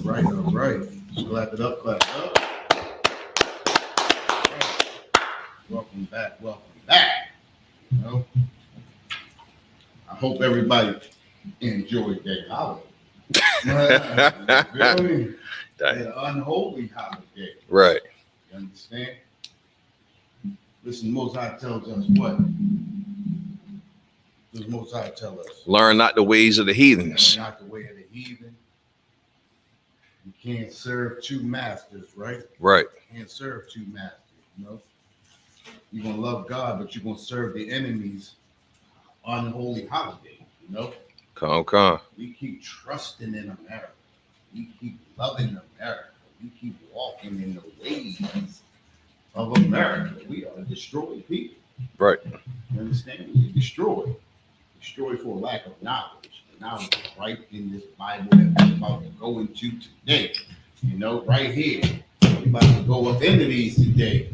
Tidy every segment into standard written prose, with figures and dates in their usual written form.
All right. Just clap it up, clap it up. All right. Welcome back, welcome back. You know, I hope everybody enjoyed their holiday. You feel me? An unholy holiday. Right. You understand? Listen, Most High tells us what? Does Most High tell us? Learn not the ways of the heathens. Not the way of the heathen. You can't serve two masters, right? Right. You can't serve two masters, you know? You're going to love God, but you're going to serve the enemies on holy holiday, you know? Come. We keep trusting in America. We keep loving America. We keep walking in the ways of America. We are destroyed people. Right. You understand? We're destroyed. Destroyed for lack of knowledge. The knowledge is right in this Bible that we're about to go into today. You know, right here. We're about to go up into these today.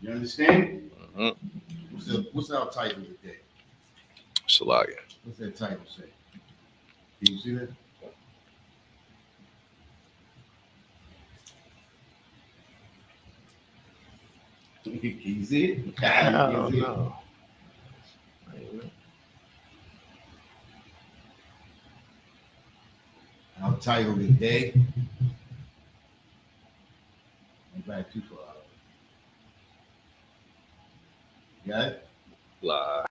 You understand? Mm-hmm. What's our title today? Salaga. What's that title say? Can you see that? Can you see it? No. Our title today. I'm back too far. Got it? Blah.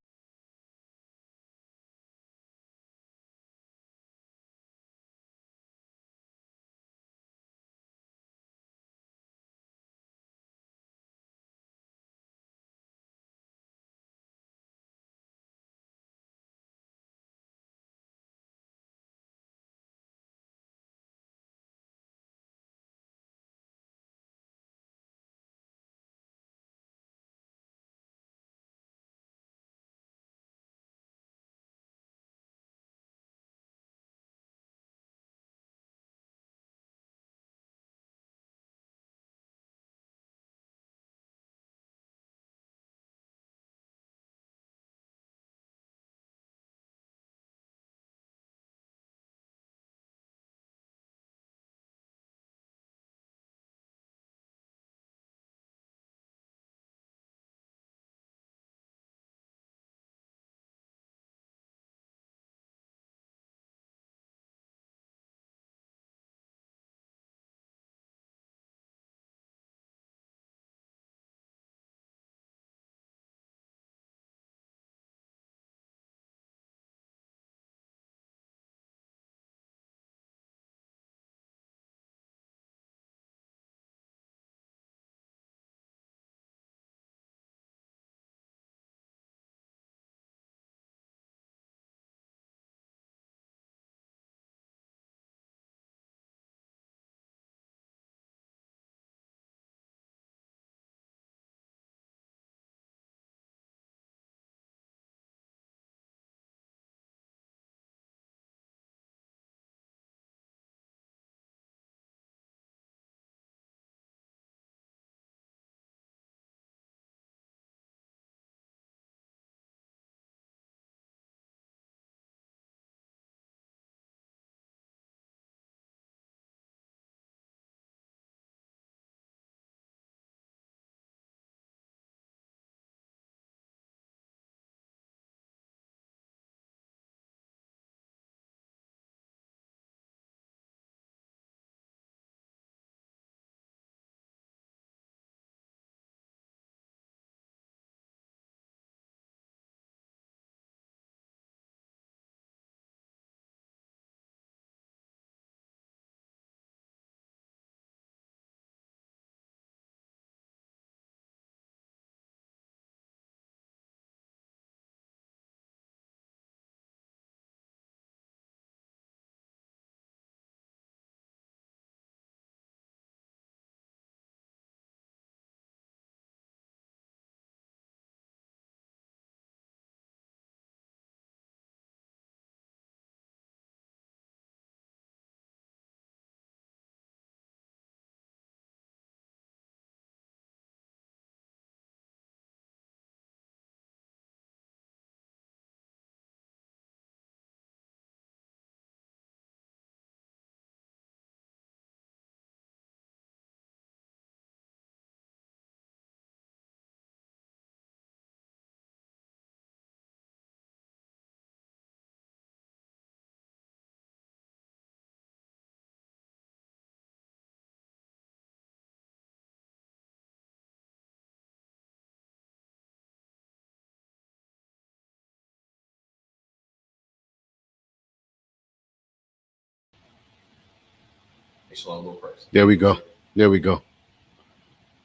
So a little price. There we go. There we go.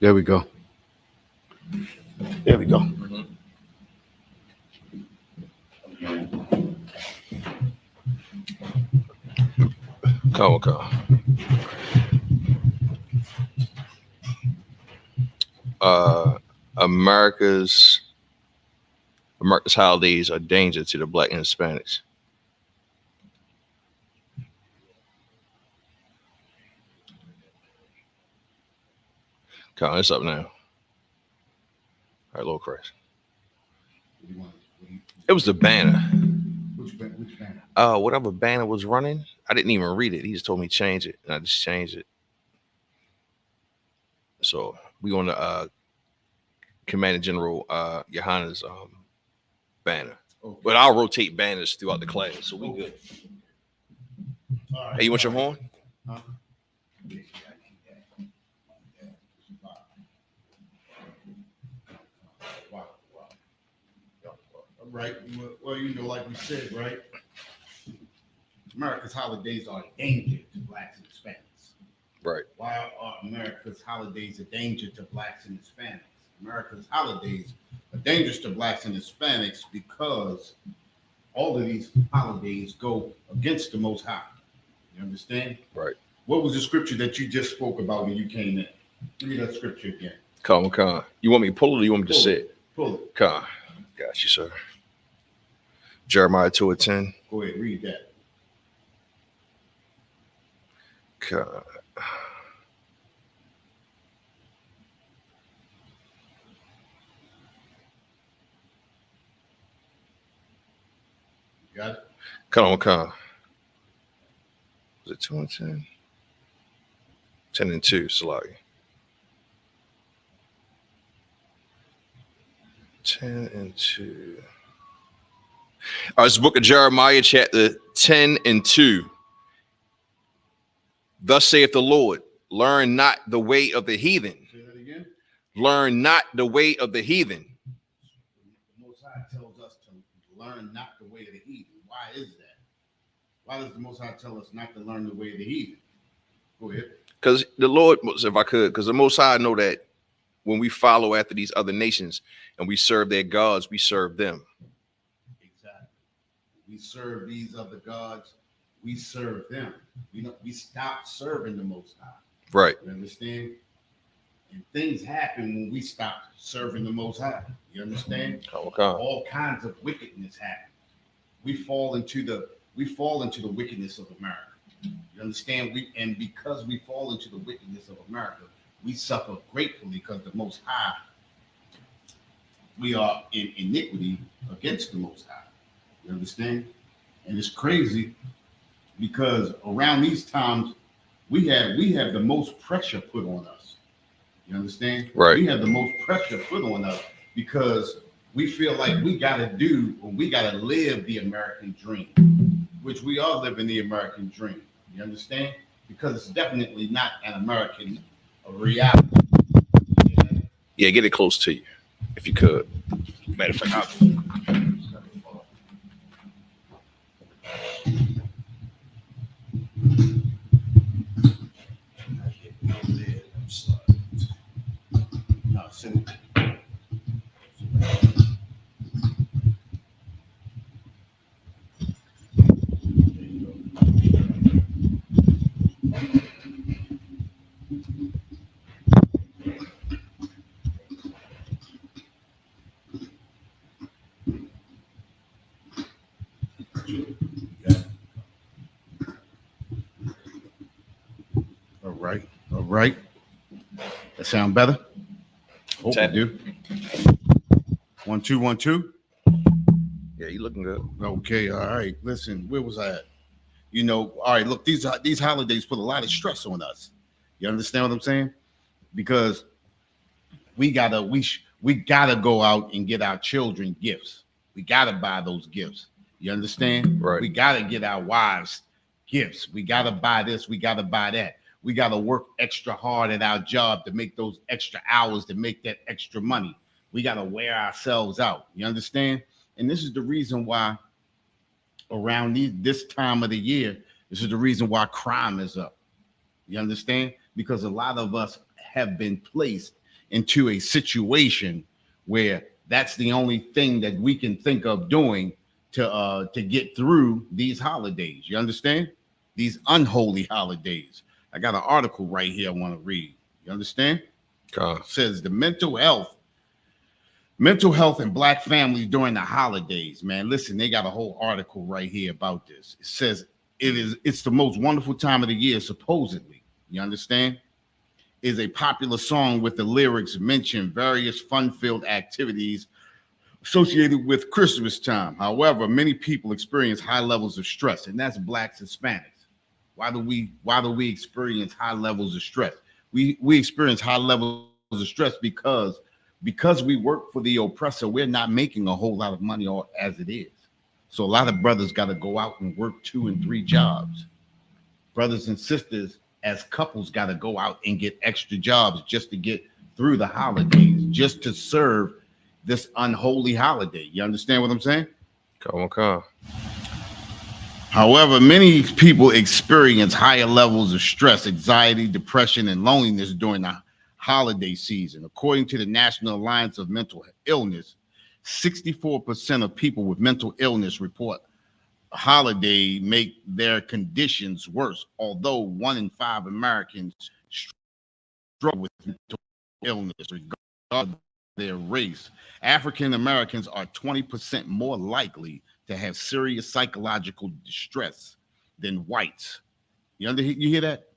There we go. There we go. Mm-hmm. Come. America's holidays are danger to the Black and Hispanics. Come, it's up now. All right, little Christ. It was the banner. Which banner? Whatever banner was running, I didn't even read it. He just told me change it, and I just changed it. So we on the Commander General Johanna's banner. Okay. But I'll rotate banners throughout the class, so we good. All right, Hey, you want your all horn? right. Huh? Wow. All right. Well, you know, like we said, right? America's holidays are a danger to Blacks and Hispanics. Right. Why are America's holidays a danger to Blacks and Hispanics? America's holidays are dangerous to Blacks and Hispanics because all of these holidays go against the Most High. You understand? Right. What was the scripture that you just spoke about when you came in? Give me that scripture again. Come. You want me to pull it or you want me to Pull say it. it? Pull it. Come. Got you, sir. Jeremiah 2:10. Go ahead, read that. Come. You got it? Come. Was it 2 and 10? 10 and 2, Salagi. 10 and 2. All right, it's the book of Jeremiah, chapter 10 and 2. Thus saith the Lord, learn not the way of the heathen. Say that again. Learn not the way of the heathen. The Most High tells us to learn not the way of the heathen. Why is that? Why does the Most High tell us not to learn the way of the heathen? Go ahead. Because the Lord, if I could, because the Most High know that when we follow after these other nations and we serve their gods, we serve them. Exactly. We serve these other gods. We serve them. We stop serving the Most High. Right. You understand? And things happen when we stop serving the Most High. You understand? Okay. All kinds of wickedness happens. We fall into the wickedness of America. You understand? Because we fall into the wickedness of America, we suffer gratefully because the Most High, we are in iniquity against the Most High. You understand? And it's crazy because around these times, we have the most pressure put on us. You understand? Right. We have the most pressure put on us because we feel like we got to live the American dream, which we are living the American dream. You understand? Because it's definitely not an American reality. Yeah, get it close to you, if you could. Matter of fact, No, send it. All right. That sound better? Hope we do. 1 2 1 2. yeah, you looking good. Okay, all right. Listen, where was I at? You know, all right. Look, these holidays put a lot of stress on us. You understand what I'm saying? Because we gotta go out and get our children gifts. We gotta buy those gifts. You understand? Right. We gotta get our wives gifts. We gotta buy this. We gotta buy that. We gotta work extra hard at our job to make those extra hours to make that extra money. We gotta wear ourselves out. You understand? And this is the reason why around this time of the year, this is the reason why crime is up. You understand? Because a lot of us have been placed into a situation where that's the only thing that we can think of doing to get through these holidays. You understand? These unholy holidays. I got an article right here I want to read. You understand? God. It says the mental health in black families during the holidays. Man, listen, they got a whole article right here about this. It says it's the most wonderful time of the year, supposedly. You understand? Is a popular song with the lyrics mention various fun-filled activities associated with Christmas time. However, many people experience high levels of stress, and that's blacks, Hispanics. Why do we experience high levels of stress? We experience high levels of stress because we work for the oppressor. We're not making a whole lot of money or as it is. So a lot of brothers got to go out and work 2 and 3 jobs. Brothers and sisters as couples got to go out and get extra jobs just to get through the holidays, just to serve this unholy holiday. You understand what I'm saying? Come on, come. However, many people experience higher levels of stress, anxiety, depression, and loneliness during the holiday season. According to the National Alliance of Mental Illness, 64% of people with mental illness report a holiday make their conditions worse, although 1 in 5 Americans struggle with mental illness regardless of their race. African Americans are 20% more likely to have serious psychological distress than whites. You hear that?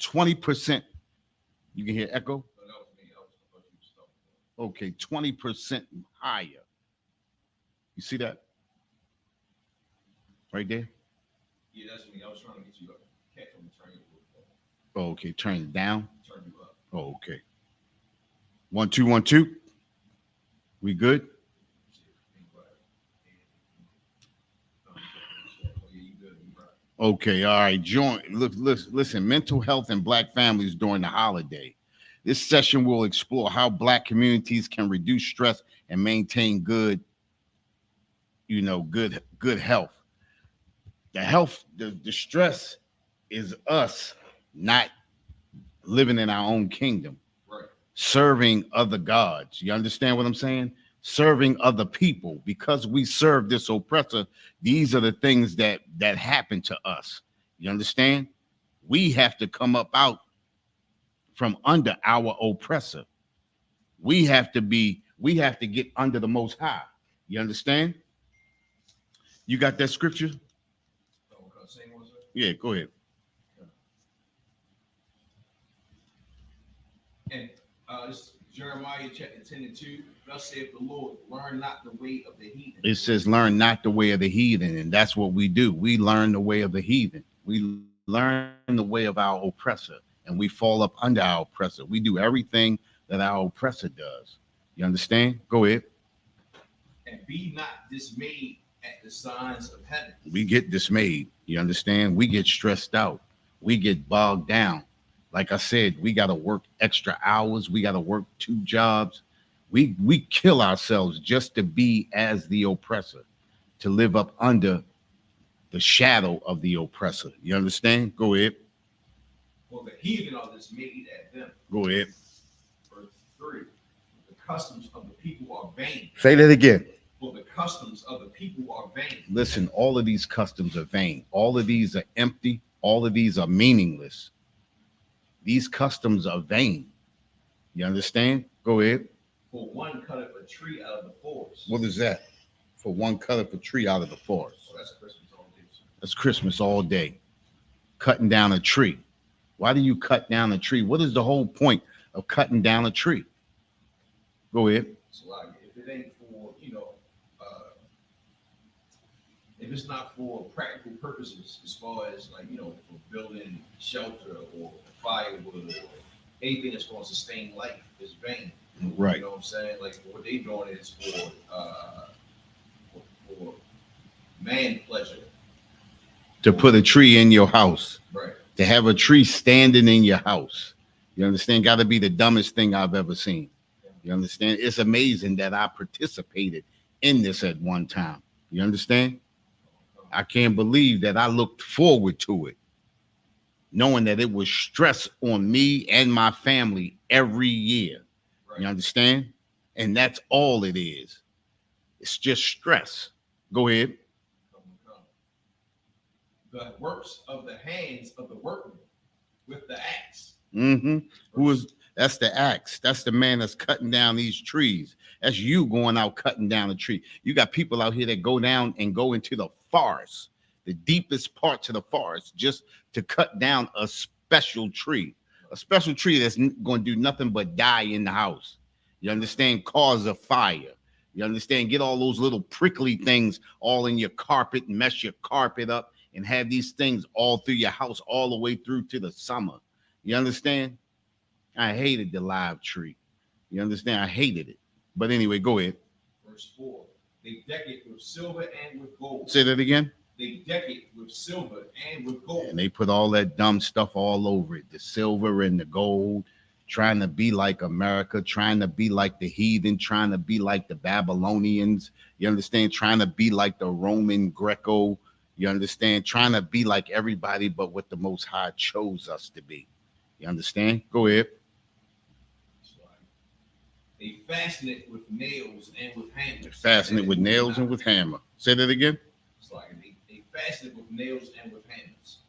20%. You can hear echo? Okay, 20% higher. You see that? Right there? Yeah, that's me. I was trying to get you up. Catch on turn it. Oh, okay, turn it down. Turn you up. Oh, okay. 1 2 1 2. We good? Okay, all right. Listen, mental health in black families during the holiday. This session will explore how black communities can reduce stress and maintain good health. The stress is us not living in our own kingdom, right? Serving other gods. You understand what I'm saying? Serving other people. Because we serve this oppressor, these are the things that happen to us. You understand? We have to come up out from under our oppressor. We have to get under the Most High. You understand? You got that scripture? Yeah, go ahead. And it's Jeremiah chapter 10 and 2. Thus saith the Lord, learn not the way of the heathen. It says, learn not the way of the heathen. And that's what we do. We learn the way of the heathen. We learn the way of our oppressor. And we fall up under our oppressor. We do everything that our oppressor does. You understand? Go ahead. And be not dismayed at the signs of heaven. We get dismayed. You understand? We get stressed out. We get bogged down. Like I said, we got to work extra hours. We got to work 2 jobs. We kill ourselves just to be as the oppressor, to live up under the shadow of the oppressor. You understand? Go ahead. Well, the heathen are dismayed at them. Go ahead. Verse 3. The customs of the people are vain. Say that again. For the customs of the people are vain. Listen, all of these customs are vain. All of these are empty. All of these are meaningless. These customs are vain. You understand? Go ahead. For one cutteth a tree out of the forest. What is that? For one cutteth a tree out of the forest. So that's Christmas all day. That's Christmas all day. Cutting down a tree. Why do you cut down a tree? What is the whole point of cutting down a tree? Go ahead. So if it ain't for, if it's not for practical purposes, as far as for building shelter or firewood or anything that's going to sustain life, is vain. Right. You know what I'm saying? Like what they doing is for man pleasure. To put a tree in your house. Right. To have a tree standing in your house. You understand? Got to be the dumbest thing I've ever seen. You understand? It's amazing that I participated in this at one time. You understand? I can't believe that I looked forward to it. knowing that it was stress on me and my family every year. Right. You understand? And that's all it is. It's just stress. Go ahead. Come, come. The works of the hands of the workman with the axe. Mm-hmm. Who is that's the axe? That's the man that's cutting down these trees. That's you going out cutting down a tree. You got people out here that go down and go into the forest, the deepest parts of the forest, just to cut down a special tree. A special tree that's going to do nothing but die in the house. You understand? Cause a fire. You understand? Get all those little prickly things all in your carpet and mess your carpet up and have these things all through your house all the way through to the summer. You understand? I hated the live tree. You understand? I hated it. But anyway, go ahead. Verse 4. They deck it with silver and with gold. Say that again. They deck it with silver and with gold. And they put all that dumb stuff all over it. The silver and the gold, trying to be like America, trying to be like the heathen, trying to be like the Babylonians. You understand? Trying to be like the Roman Greco. You understand? Trying to be like everybody but what the Most High chose us to be. You understand? Go ahead. They fasten it with nails and with hammers. They fasten it with nails and with hammer. Say that again. It's like they fasten it with nails and with hammers,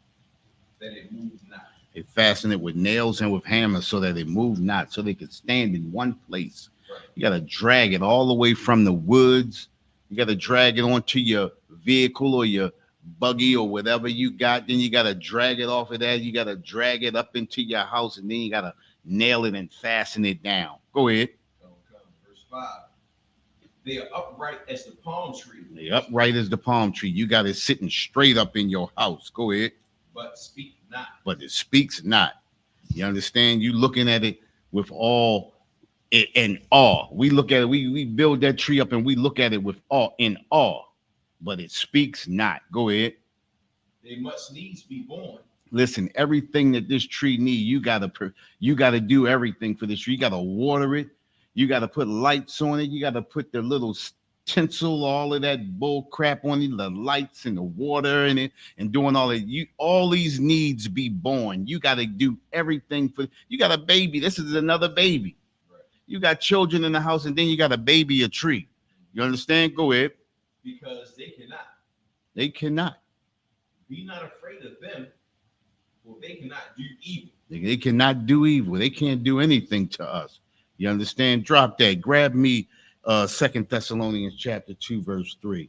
that it moves not. They fasten it with nails and with hammers so that it move not, so they can stand in one place. Right. You got to drag it all the way from the woods. You got to drag it onto your vehicle or your buggy or whatever you got. Then you got to drag it off of that. You got to drag it up into your house, and then you got to nail it and fasten it down. Go ahead. Verse 5. They are upright as the palm tree. They upright as the palm tree. You got it sitting straight up in your house. Go ahead. But speak not. But it speaks not. You understand? You looking at it with all in awe. We look at it. We build that tree up and we look at it with awe, in awe. But it speaks not. Go ahead. They must needs be born. Listen, everything that this tree needs, you gotta do everything for this tree. You gotta water it. You gotta put lights on it. You gotta put the little tinsel, all of that bull crap on it, the lights and the water in it, and doing all that. All these needs be born. You gotta do everything for. You got a baby. This is another baby. Right. You got children in the house, and then you got a baby, a tree. You understand? Go ahead. Because they cannot. They cannot. Be not afraid of them, for they cannot do evil. They cannot do evil. They can't do anything to us. You understand? Drop that. Grab me 2 Thessalonians chapter 2, verse 3.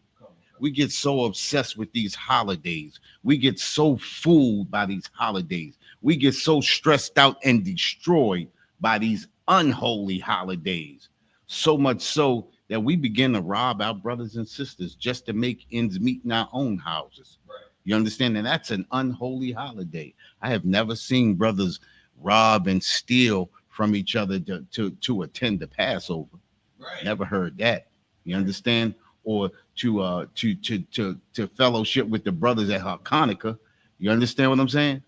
We get so obsessed with these holidays. We get so fooled by these holidays. We get so stressed out and destroyed by these unholy holidays. So much so that we begin to rob our brothers and sisters just to make ends meet in our own houses. Right. You understand? And that's an unholy holiday. I have never seen brothers rob and steal from each other to attend the Passover. Right. Never heard that. You understand? Or to fellowship with the brothers at Hanukkah. You understand what I'm saying?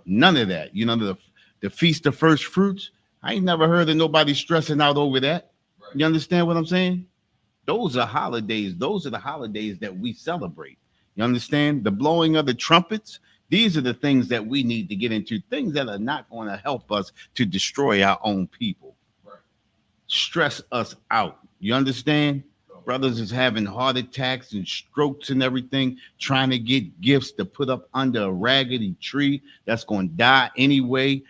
None of that. You know, the Feast of First Fruits. I ain't never heard of nobody stressing out over that. Right. You understand what I'm saying? Those are holidays. Those are the holidays that we celebrate. You understand? The blowing of the trumpets. These are the things that we need to get into. Things that are not going to help us to destroy our own people. Right. Stress us out. You understand? Brothers is having heart attacks and strokes and everything, trying to get gifts to put up under a raggedy tree that's going to die anyway.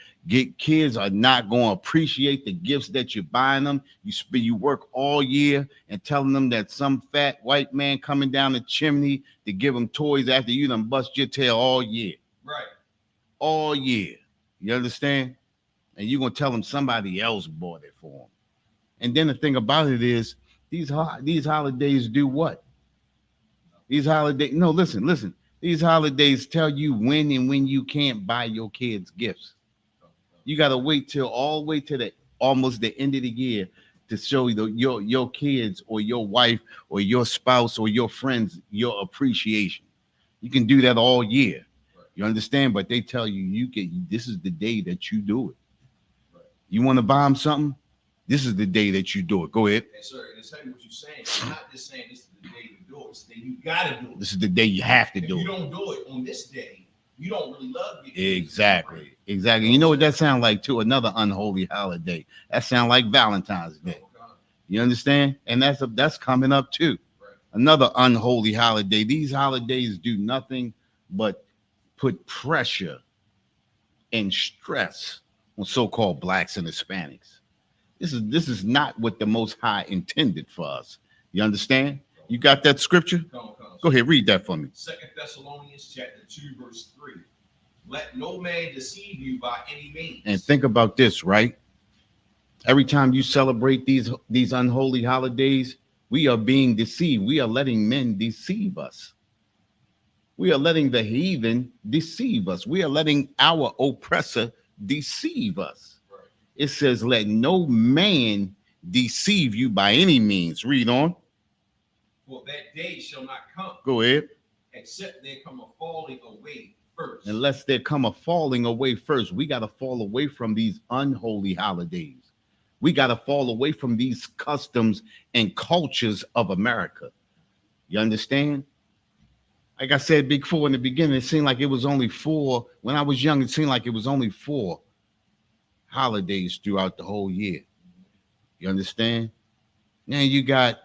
Kids are not going to appreciate the gifts that you're buying them. You work all year and telling them that some fat white man coming down the chimney to give them toys after you done bust your tail all year. Right. All year. You understand? And you're going to tell them somebody else bought it for them. And then the thing about it is, these holidays do what? These holidays, no, listen. These holidays tell you when and when you can't buy your kids gifts. You got to wait till all the way to almost the end of the year to show your kids or your wife or your spouse or your friends your appreciation. You can do that all year. Right. You understand? But they tell you this is the day that you do it. Right. You want to buy them something? This is the day that you do it. Go ahead. And sir, and tell you what you're saying. It's not just saying this is the day to do it. It's the day you gotta do it. This is the day you have to do it. If you don't do it on this day, you don't really love your kids. Exactly. Exactly. You know what that sounds like too? Another unholy holiday. That sounds like Valentine's Day. You understand? And that's coming up too. Right. Another unholy holiday. These holidays do nothing but put pressure and stress on so-called blacks and Hispanics. This is not what the Most High intended for us. You understand? You got that scripture? Go ahead, read that for me. 2 Thessalonians chapter 2, verse 3. Let no man deceive you by any means. And think about this, right? Every time you celebrate these unholy holidays, we are being deceived. We are letting men deceive us. We are letting the heathen deceive us. We are letting our oppressor deceive us. Right. It says, let no man deceive you by any means. Read on. For that day shall not come. Go ahead. Except there come a falling away first. Unless there come a falling away first. We got to fall away from these unholy holidays. We got to fall away from these customs and cultures of America. You understand? Like I said before in the beginning, it seemed like it was only 4. When I was young, it seemed like it was only 4 holidays throughout the whole year. You understand? Now you got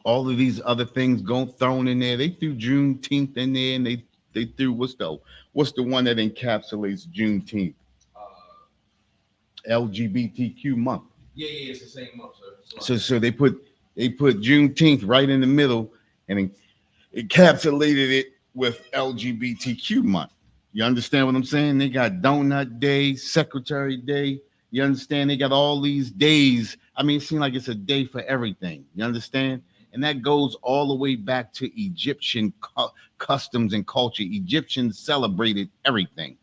all of these other things thrown in there. They threw Juneteenth in there, and they threw what's the one that encapsulates Juneteenth? LGBTQ month. Yeah, it's the same month, sir. So they put Juneteenth right in the middle and encapsulated it with LGBTQ month. You understand what I'm saying? They got Donut Day, Secretary Day. You understand? They got all these days. I mean, it seems like it's a day for everything. You understand? And that goes all the way back to Egyptian customs and culture. Egyptians celebrated everything.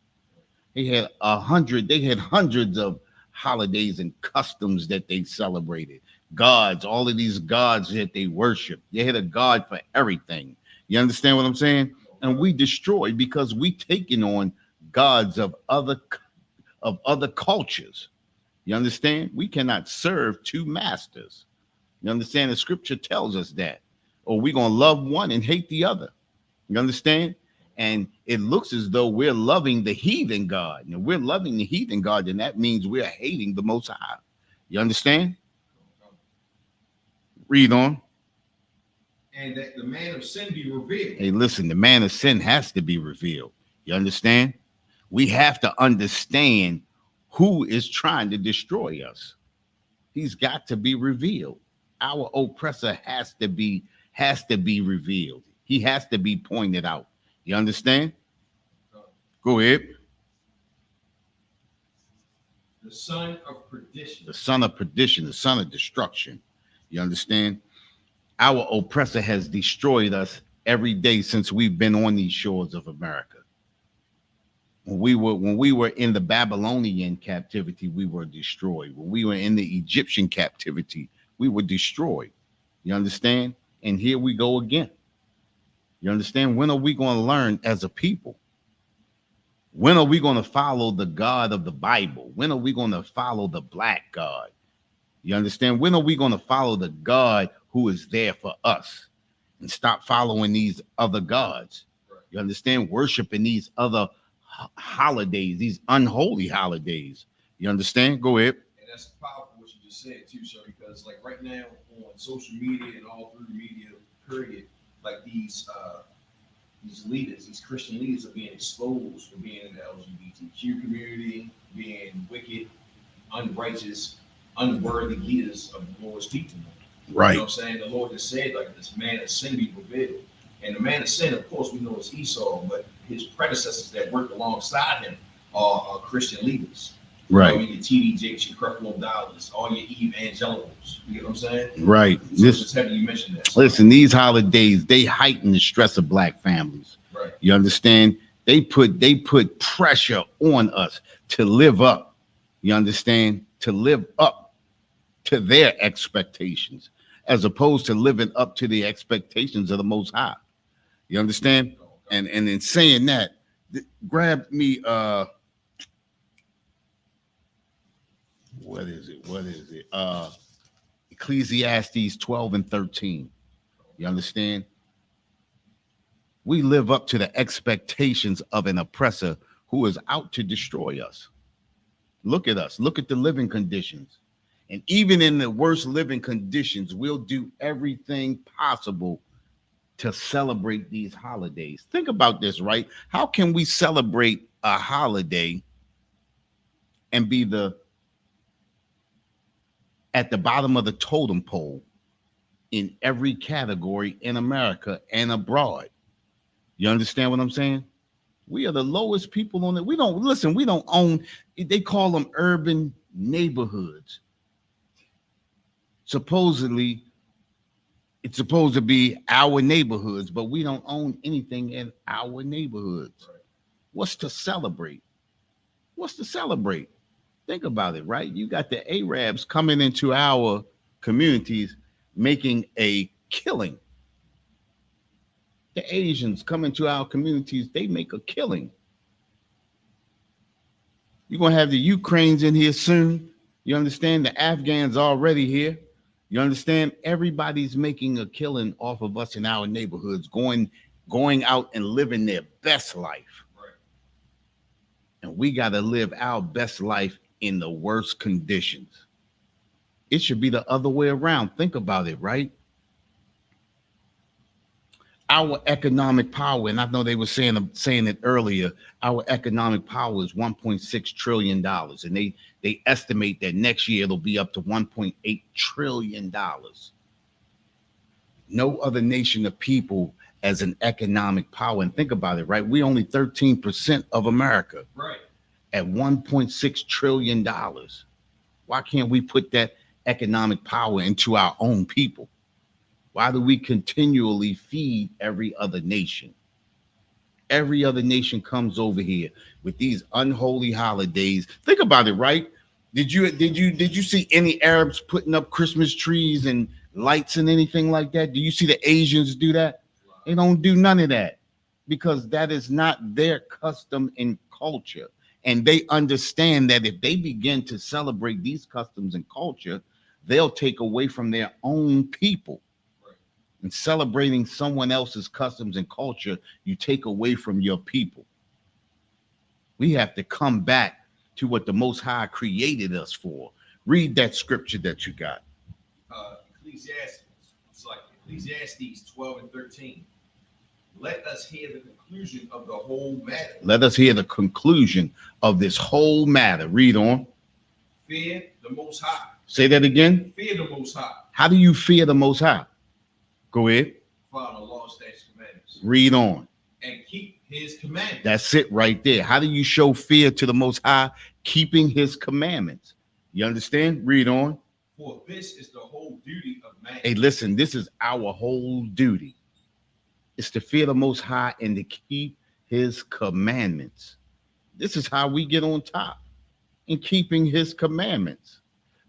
They had hundreds of holidays and customs that they celebrated. Gods, all of these gods that they worship. They had a god for everything. You understand what I'm saying? And we destroy because we taking on gods of other cultures. You understand? We cannot serve 2 masters. You understand? The scripture tells us that. Or we're going to love one and hate the other. You understand? And it looks as though we're loving the heathen God. And if we're loving the heathen God, then that means we're hating the Most High. You understand? Read on. And that the man of sin be revealed. Hey, listen, the man of sin has to be revealed. You understand? We have to understand who is trying to destroy us. He's got to be revealed. Our oppressor has to be revealed. He has to be pointed out. You understand? Go ahead. The son of perdition. The son of perdition, the son of destruction. You understand? Our oppressor has destroyed us every day since we've been on these shores of America. When we were in the Babylonian captivity, we were destroyed. When we were in the Egyptian captivity, we were destroyed. You understand? And here we go again. You understand? When are we going to learn as a people? When are we going to follow the God of the Bible? When are we going to follow the black God? You understand? When are we going to follow the God who is there for us and stop following these other gods? You understand? Worshiping these other holidays, these unholy holidays. You understand? Go ahead. And that's powerful what you just said too, sir, because like right now on social media and all through the media period, like these leaders, these Christian leaders are being exposed for being in the LGBTQ community, being wicked, unrighteous, unworthy leaders of the Lord's people. Right. You know what I'm saying? The Lord has said, like, this man of sin be revealed. And the man of sin, of course, we know is Esau, but his predecessors that worked alongside him are Christian leaders. Right. I mean, your TD Jakes, your Creflo Dollars, all your evangelicals. You get what I'm saying? Right. So it's heavy you mentioned that. Listen, these holidays, they heighten the stress of black families. Right. You understand? They put pressure on us to live up. You understand? To live up to their expectations, as opposed to living up to the expectations of the Most High. You understand? And in saying that, grab me what is it? Ecclesiastes 12 and 13. You understand? We live up to the expectations of an oppressor who is out to destroy us. Look at us. Look at the living conditions. And even in the worst living conditions, we'll do everything possible to celebrate these holidays. Think about this, right? How can we celebrate a holiday and be the at the bottom of the totem pole in every category in America and abroad? You understand what I'm saying? We are the lowest people on it. We don't listen, we don't own, they call them urban neighborhoods. Supposedly, it's supposed to be our neighborhoods, but we don't own anything in our neighborhoods. Right. What's to celebrate? What's to celebrate? Think about it, right? You got the Arabs coming into our communities making a killing. The Asians come into our communities, they make a killing. You're going to have the Ukrainians in here soon. You understand? The Afghans already here. You understand? Everybody's making a killing off of us in our neighborhoods, going out and living their best life. Right. And we got to live our best life in the worst conditions. It should be the other way around. Think about it, right? Our economic power, and I know they were saying it earlier, our economic power is $1.6 trillion. And they estimate that next year it'll be up to $1.8 trillion. No other nation of people as an economic power. And think about it, right? We only 13% of America. Right. At $1.6 trillion. Why can't we put that economic power into our own people? Why do we continually feed every other nation? Every other nation comes over here with these unholy holidays. Think about it, right? Did you see any Arabs putting up Christmas trees and lights and anything like that? Do you see the Asians do that? They don't do none of that because that is not their custom and culture. And they understand that if they begin to celebrate these customs and culture, they'll take away from their own people. And celebrating someone else's customs and culture, you take away from your people. We have to come back to what the Most High created us for. Read that scripture that you got. Ecclesiastes. It's like Ecclesiastes 12 and 13. Let us hear the conclusion of the whole matter. Let us hear the conclusion of this whole matter. Read on. Fear the Most High. Say that again. Fear the Most High. How do you fear the Most High? Go ahead. Follow the law, statutes, commandments. Read on. And keep his commandments. That's it right there. How do you show fear to the Most High? Keeping his commandments. You understand? Read on. For this is the whole duty of man. Hey, listen, this is our whole duty. It's to fear the Most High and to keep his commandments. This is how we get on top, in keeping his commandments.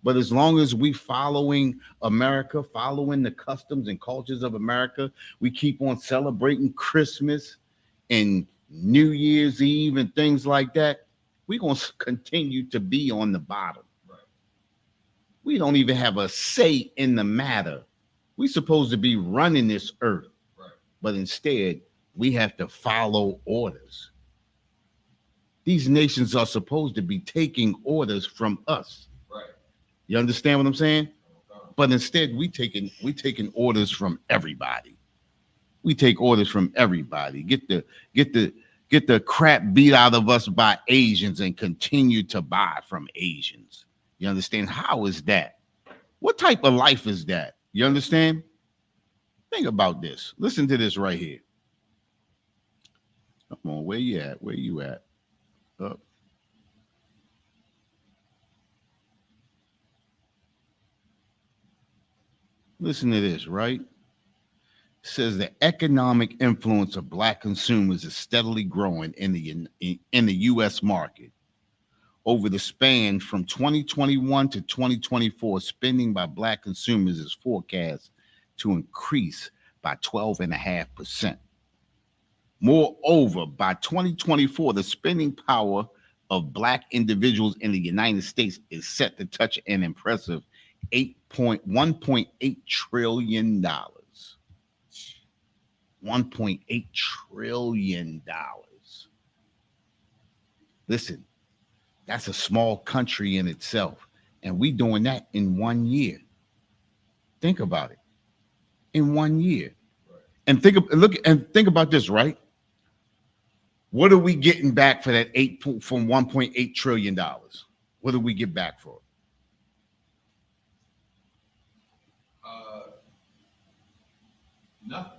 But as long as we following America, following the customs and cultures of America, we keep on celebrating Christmas and New Year's Eve and things like that, we're going to continue to be on the bottom. Right. We don't even have a say in the matter. We're supposed to be running this earth. Right. But instead, we have to follow orders. These nations are supposed to be taking orders from us. Right. You understand what I'm saying? But instead, we taking orders from everybody. We take orders from everybody. Get the crap beat out of us by Asians and continue to buy from Asians. You understand? How is that? What type of life is that? You understand? Think about this. Listen to this right here. Come on, where you at? Where you at? Up. Listen to this, right? It says the economic influence of Black consumers is steadily growing in the U.S. market. Over the span from 2021 to 2024, spending by Black consumers is forecast to increase by 12.5%. Moreover, by 2024, the spending power of Black individuals in the United States is set to touch an impressive $1.8 trillion. $1.8 trillion. Listen, that's a small country in itself. And we doing that in 1 year. Think about it. In 1 year. Right. And think about this, right? What are we getting back for that from $1.8 trillion? What do we get back for Nothing.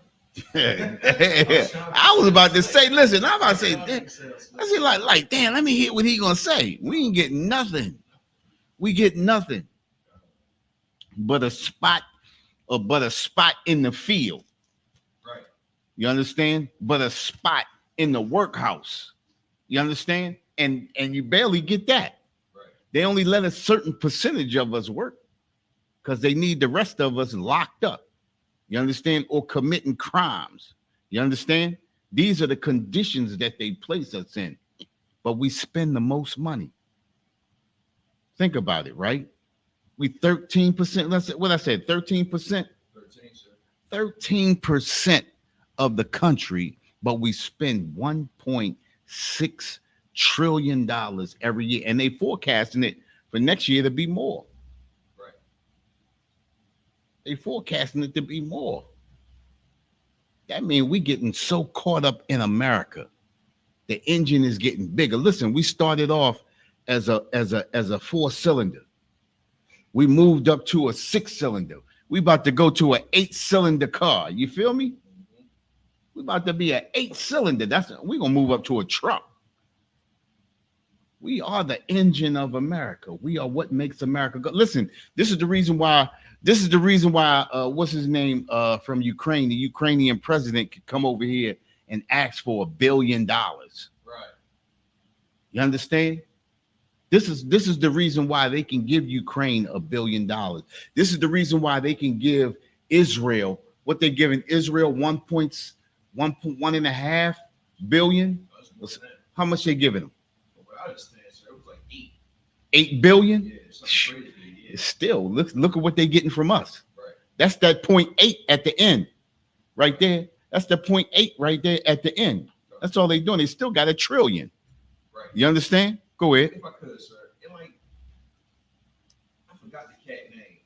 it? I was about to say, listen, I'm about to say, I said, like, damn, let me hear what he gonna say. We ain't getting nothing. We get nothing but a spot, in the field. Right. You understand? But a spot in the workhouse. You understand? And you barely get that. Right. They only let a certain percentage of us work because they need the rest of us locked up. You understand? Or committing crimes. You understand? These are the conditions that they place us in. But we spend the most money. Think about it, right? We 13%. Let's say what I said, 13%. 13, sir. 13% of the country, but we spend $1.6 trillion every year. And they forecasting it for next year to be more. Right. They forecasting it to be more. That means we getting so caught up in America. The engine is getting bigger. Listen, we started off as a 4-cylinder. We moved up to a 6-cylinder. We about to go to an 8-cylinder car. You feel me? Mm-hmm. We about to be an 8-cylinder. We're gonna move up to a truck. We are the engine of America. We are what makes America go. Listen, this is the reason why. What's his name from Ukraine? The Ukrainian president could come over here and ask for $1 billion. Right. You understand? This is the reason why they can give Ukraine $1 billion. This is the reason why they can give Israel what they're giving Israel 1.5 billion. How much they giving them? I understand, sir. It was like 8 billion. Yeah, something crazy. Yeah. Still, look at what they're getting from us. Right. That's that 0.8 at the end, right there. That's the 0.8 right there at the end. That's all they're doing. They still got $1 trillion. Right. You understand? Go ahead. If I could, sir, I forgot the cat name.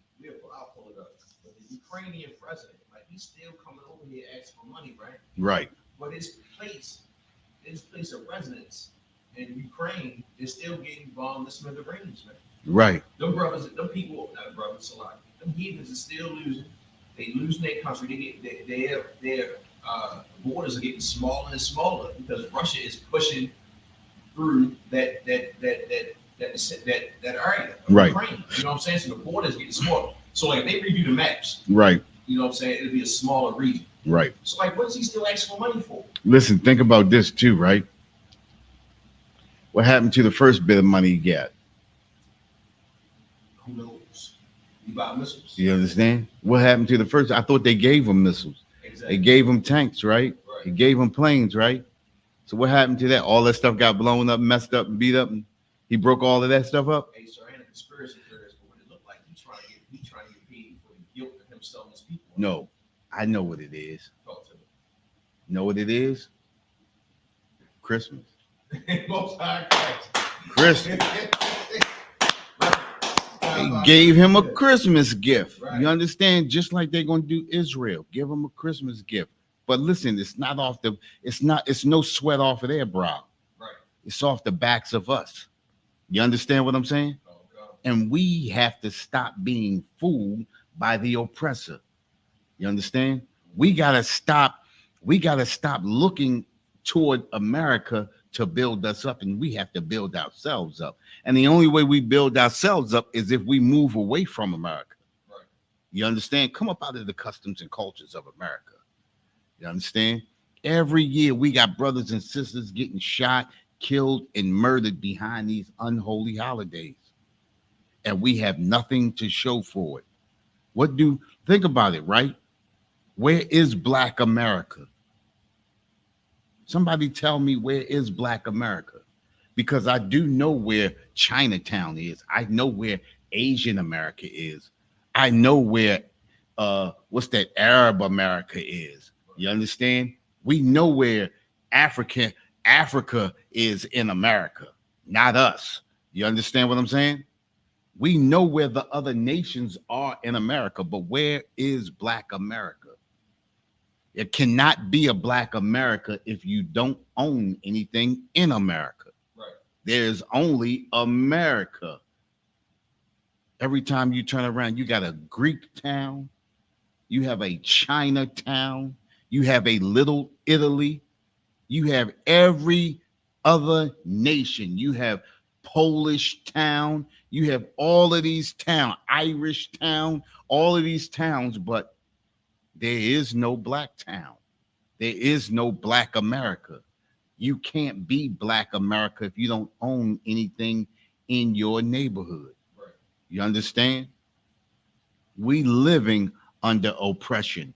I'll pull it up. But the Ukrainian president, he's still coming over here asking for money, right? Right. But his place of residence in Ukraine is still getting bombed to smithereens, man. Right. Them brothers, them people, not brothers, a lot. Them heathens are still losing. They losing their country. Their borders are getting smaller and smaller because Russia is pushing through that area of Right. Ukraine. You know what I'm saying? So the border is getting smaller. So if they review the maps, Right. you know what I'm saying, it'll be a smaller region. Right. So what is he still asking for money for? Listen, think about this too, right? What happened to the first bit of money he got? Who knows? You buy missiles. You understand? What happened to the first? I thought they gave him missiles. Exactly. They gave him tanks, right? Right. They gave him planes, right? So what happened to that? All that stuff got blown up, messed up, and beat up, and he broke all of that stuff up. Hey, sir, I ain't a conspiracy theorist, but what it looked like, he trying to get paid for the guilt of him selling his people. No, I know what it is. Talk to me. Know what it is? Christmas. Most High Christ. Christmas. They gave him a Christmas gift. Right. You understand? Just like they're gonna do Israel. Give him a Christmas gift. But listen, it's no sweat off of their brow. Right. It's off the backs of us. You understand what I'm saying? Oh, God. And we have to stop being fooled by the oppressor. You understand? We gotta stop looking toward America to build us up, and we have to build ourselves up. And the only way we build ourselves up is if we move away from America. Right. You understand? Come up out of the customs and cultures of America. You understand? Every year we got brothers and sisters getting shot, killed, and murdered behind these unholy holidays. And we have nothing to show for it. Think about it, right? Where is Black America? Somebody tell me, where is Black America? Because I do know where Chinatown is. I know where Asian America is. I know where what's that, Arab America is. You understand? We know where Africa is in America, not us. You understand what I'm saying? We know where the other nations are in America, but where is Black America? It cannot be a Black America if you don't own anything in America. Right. There's only America. Every time you turn around, you got a Greek town, you have a Chinatown, you have a Little Italy, you have every other nation. You have Polish town, you have all of these towns, Irish town, all of these towns, but there is no Black town. There is no Black America. You can't be Black America if you don't own anything in your neighborhood. Right. You understand? We living under oppression.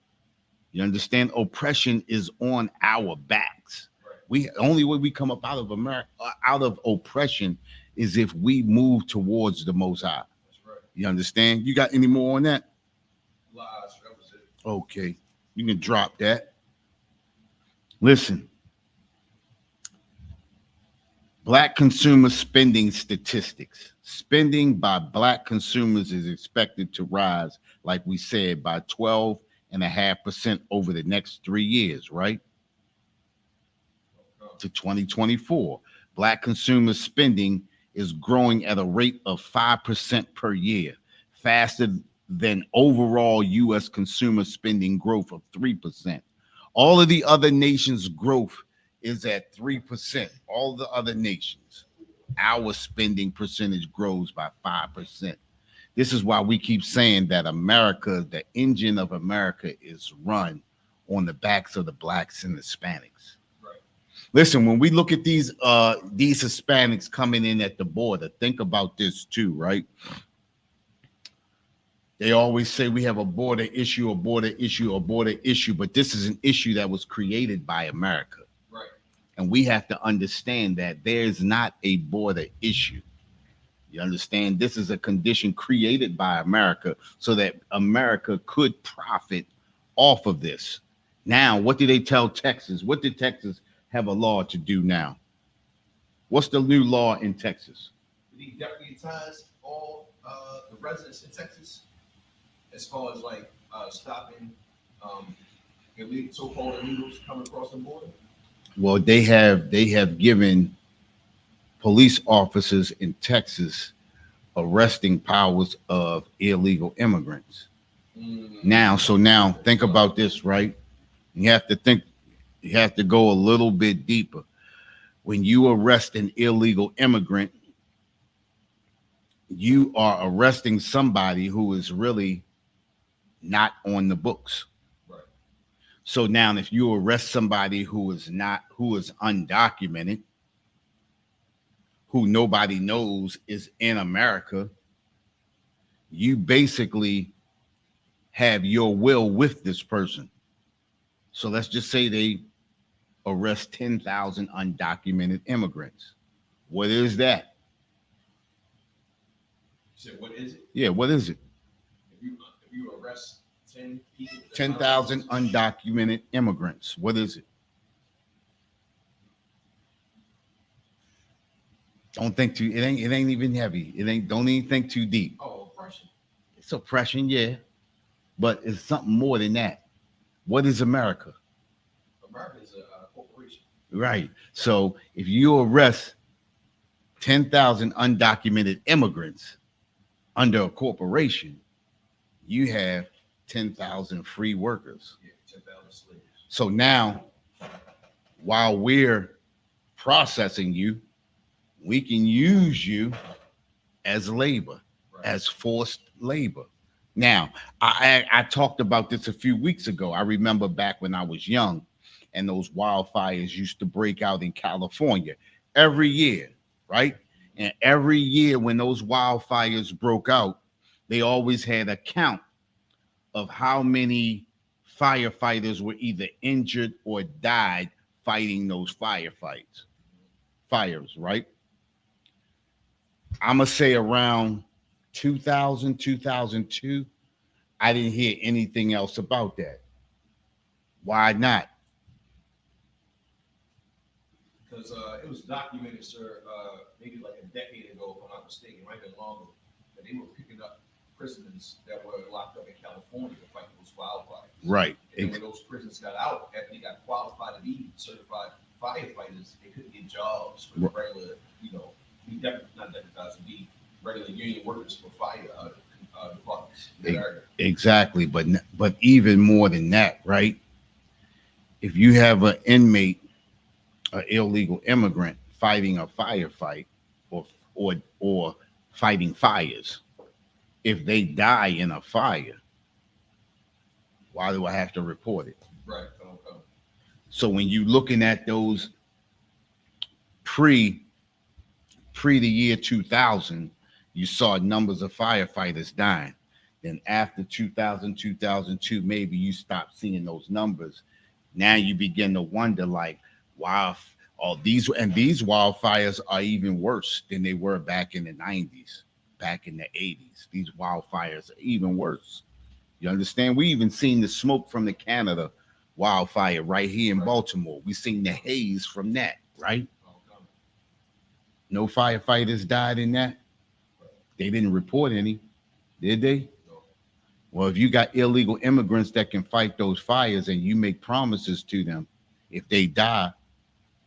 You understand? Oppression is on our backs. Right. We only way we come up out of America, out of oppression, is if we move towards the Most High. That's right. You understand? You got any more on that? Lies. That was it. Okay, you can drop that. Listen, Black consumer spending statistics. Spending by Black consumers is expected to rise, like we said, by 12.5% over the next 3 years, right? To 2024. Black consumer spending is growing at a rate of 5% per year, faster than overall U.S. consumer spending growth of 3%. All of the other nations' growth is at 3%. All the other nations, our spending percentage grows by 5%. This is why we keep saying that America, the engine of America, is run on the backs of the Blacks and Hispanics. Right. Listen, when we look at these Hispanics coming in at the border, think about this too, right? They always say we have a border issue, but this is an issue that was created by America. Right. And we have to understand that there's not a border issue. You understand? This is a condition created by America so that America could profit off of this. Now, what do they tell Texas? What did Texas have a law to do now? What's the new law in Texas? Did he deputize all the residents in Texas as far as like stopping illegal, so-called illegals coming across the border? Well, they have given police officers in Texas arresting powers of illegal immigrants. Now think about this, right? You have to go a little bit deeper. When you arrest an illegal immigrant, you are arresting somebody who is really not on the books. Right. So now if you arrest somebody who is undocumented, who nobody knows is in America, you basically have your will with this person. So let's just say they arrest 10,000 undocumented immigrants. What is that? You said, what is it? Yeah, what is it? If you arrest 10 people, 10,000 undocumented immigrants. What is it? Don't think too. It ain't even heavy. Don't even think too deep. Oh, oppression. It's oppression, yeah, but it's something more than that. What is America? America is a corporation. Right. So if you arrest 10,000 undocumented immigrants under a corporation, you have 10,000 free workers. Yeah, 10,000 slaves. So now, while we're processing you, we can use you as labor, Right. as forced labor. Now, I talked about this a few weeks ago. I remember back when I was young and those wildfires used to break out in California every year, right? And every year when those wildfires broke out, they always had a count of how many firefighters were either injured or died fighting those fires, right? I'm going to say around 2000, 2002, I didn't hear anything else about that. Why not? Because it was documented, sir, maybe like a decade ago, if I'm not mistaken, might have been longer, that they were picking up prisoners that were locked up in California to fight those wildfires. Right. And then when those prisoners got out, after they got qualified to be certified firefighters, they couldn't get jobs for the regular, not deputized, to be regular union workers for fire departments. Exactly. But even more than that, right? If you have an inmate, an illegal immigrant fighting a firefight or fighting fires, if they die in a fire, why do I have to report it? Right. Okay. So when you looking at those pre the year 2000, you saw numbers of firefighters dying. Then after 2000, 2002, maybe you stopped seeing those numbers. Now you begin to wonder, like, wow, these wildfires are even worse than they were back in the 90s, back in the 80s. These wildfires are even worse. You understand? We even seen the smoke from the Canada wildfire right here in Baltimore. We seen the haze from that, right? No firefighters died in that. They didn't report any, did they? Well, if you got illegal immigrants that can fight those fires and you make promises to them, if they die,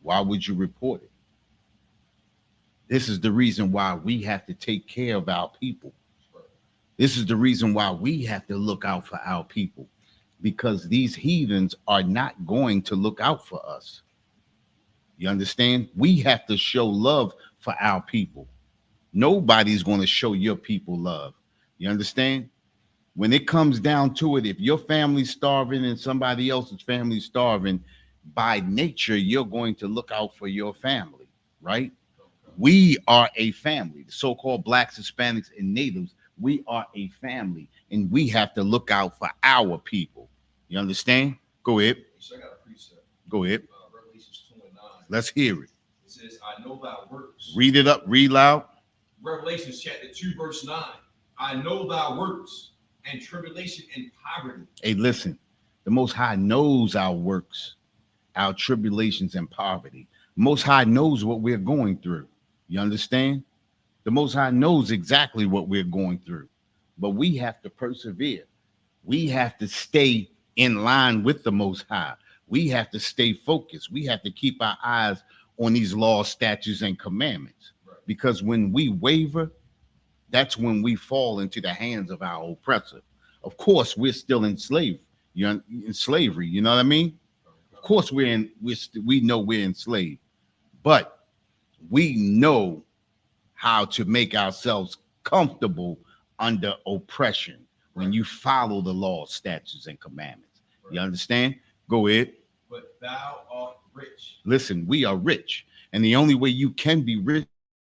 why would you report it? This is the reason why we have to take care of our people. This is the reason why we have to look out for our people, because these heathens are not going to look out for us. You understand? We have to show love for our people. Nobody's going to show your people love. You understand? When it comes down to it, if your family's starving and somebody else's family's starving, by nature, you're going to look out for your family, right? We are a family, the so-called blacks, Hispanics, and natives. We are a family, and we have to look out for our people. You understand? Go ahead. So I got a precept. Go ahead. Revelations 2 and 9. Let's hear it. It says, I know thy works. Read it up, read loud. Revelations chapter 2, verse 9. I know thy works and tribulation and poverty. Hey, listen, the Most High knows our works, our tribulations and poverty. Most High knows what we're going through. You understand? The Most High knows exactly what we're going through, but we have to persevere. We have to stay in line with the Most High. We have to stay focused. We have to keep our eyes on these laws, statutes, and commandments, because when we waver, that's when we fall into the hands of our oppressor. Of course, we're still in slavery. You're in slavery. You know what I mean? Of course, we know we're enslaved, but we know how to make ourselves comfortable under oppression when you follow the law, statutes, and commandments. You understand? Go ahead. But thou art rich. Listen, we are rich, and the only way you can be rich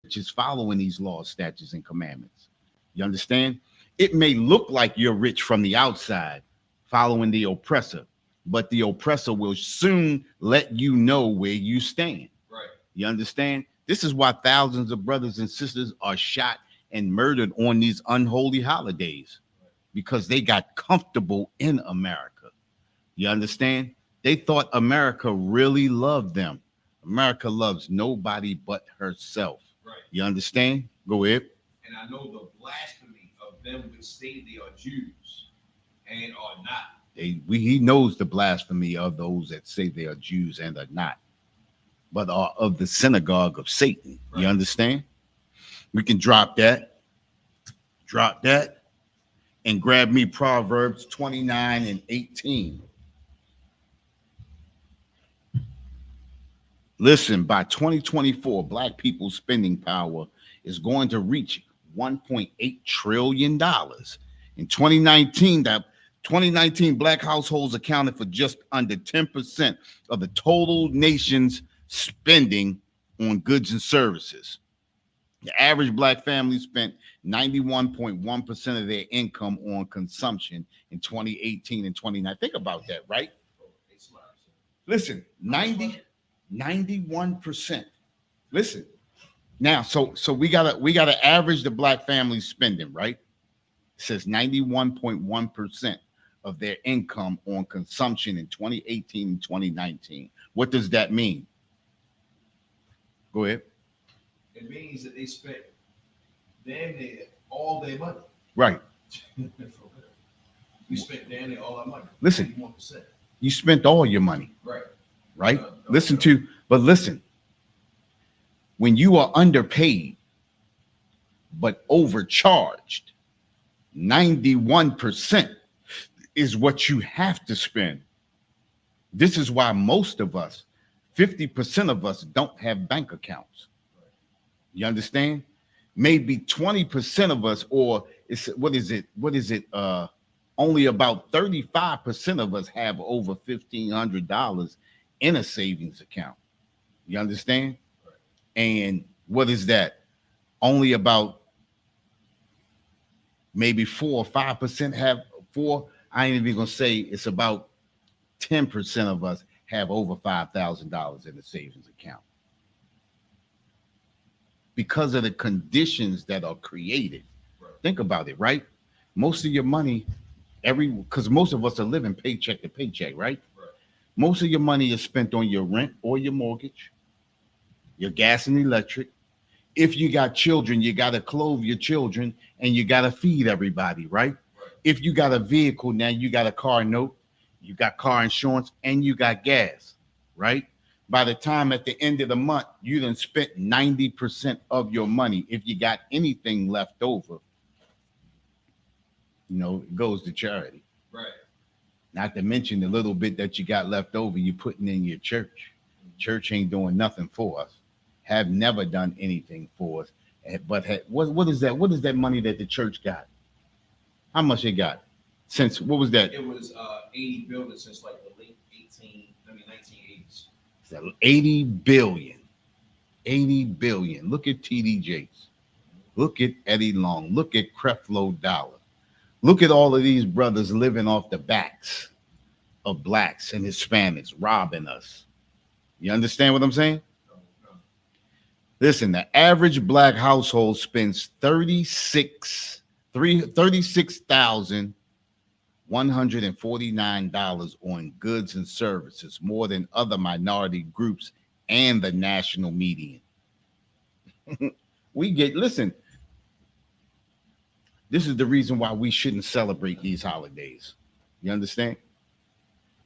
is following these laws, statutes, and commandments. You understand? It may look like you're rich from the outside, following the oppressor, but the oppressor will soon let you know where you stand. Right. You understand? This is why thousands of brothers and sisters are shot and murdered on these unholy holidays, because they got comfortable in America. You understand? They thought America really loved them. America loves nobody but herself. Right. You understand? Go ahead. And I know the blasphemy of them which say they are Jews and are not. He knows the blasphemy of those that say they are Jews and are not, but are of the synagogue of Satan. Right. You understand? We can drop that, and grab me Proverbs 29 and 18. Listen, by 2024, Black people's spending power is going to reach $1.8 trillion. In 2019, Black households accounted for just under 10% of the total nation's spending on goods and services. The average Black family spent 91.1% of their income on consumption in 2018 and 2019. Think about that, right? Listen, 91%. Listen. Now, so we gotta average the Black family spending, right? It says 91.1% of their income on consumption in 2018 and 2019. What does that mean? Go ahead. It means that they spent damn near all their money. Right. We spent damn near all our money. Listen. 91%. You spent all your money. Right. Right? No, listen, no. listen, when you are underpaid but overcharged, 91% is what you have to spend. This is why most of us, 50% of us, don't have bank accounts. You understand? Maybe 20% of us, or it's what is it? Only about 35% of us have over $1,500 in a savings account. You understand? And what is that? Only about maybe 4 or 5% have four. I ain't even gonna say it's about 10% of us have over $5,000 in a savings account. Because of the conditions that are created. Right. Think about it, right? Most of your money, because most of us are living paycheck to paycheck, right? Right. Most of your money is spent on your rent or your mortgage, your gas and electric. If you got children, you got to clothe your children and you got to feed everybody, right? Right. If you got a vehicle now, you got a car note, you got car insurance, and you got gas, right? By the time at the end of the month, you done spent 90% of your money. If you got anything left over, it goes to charity. Right. Not to mention the little bit that you got left over, you putting in your church. Church ain't doing nothing for us. Have never done anything for us. But what is that? What is that money that the church got? How much it got? Since what was that? It was 80 billion since like the late 1980s. 80 billion. 80 billion. Look at TD Jakes. Look at Eddie Long. Look at Creflo Dollar. Look at all of these brothers living off the backs of blacks and Hispanics, robbing us. You understand what I'm saying? Listen, the average black household spends $36,149 on goods and services, more than other minority groups and the national median. Listen, this is the reason why we shouldn't celebrate these holidays. You understand?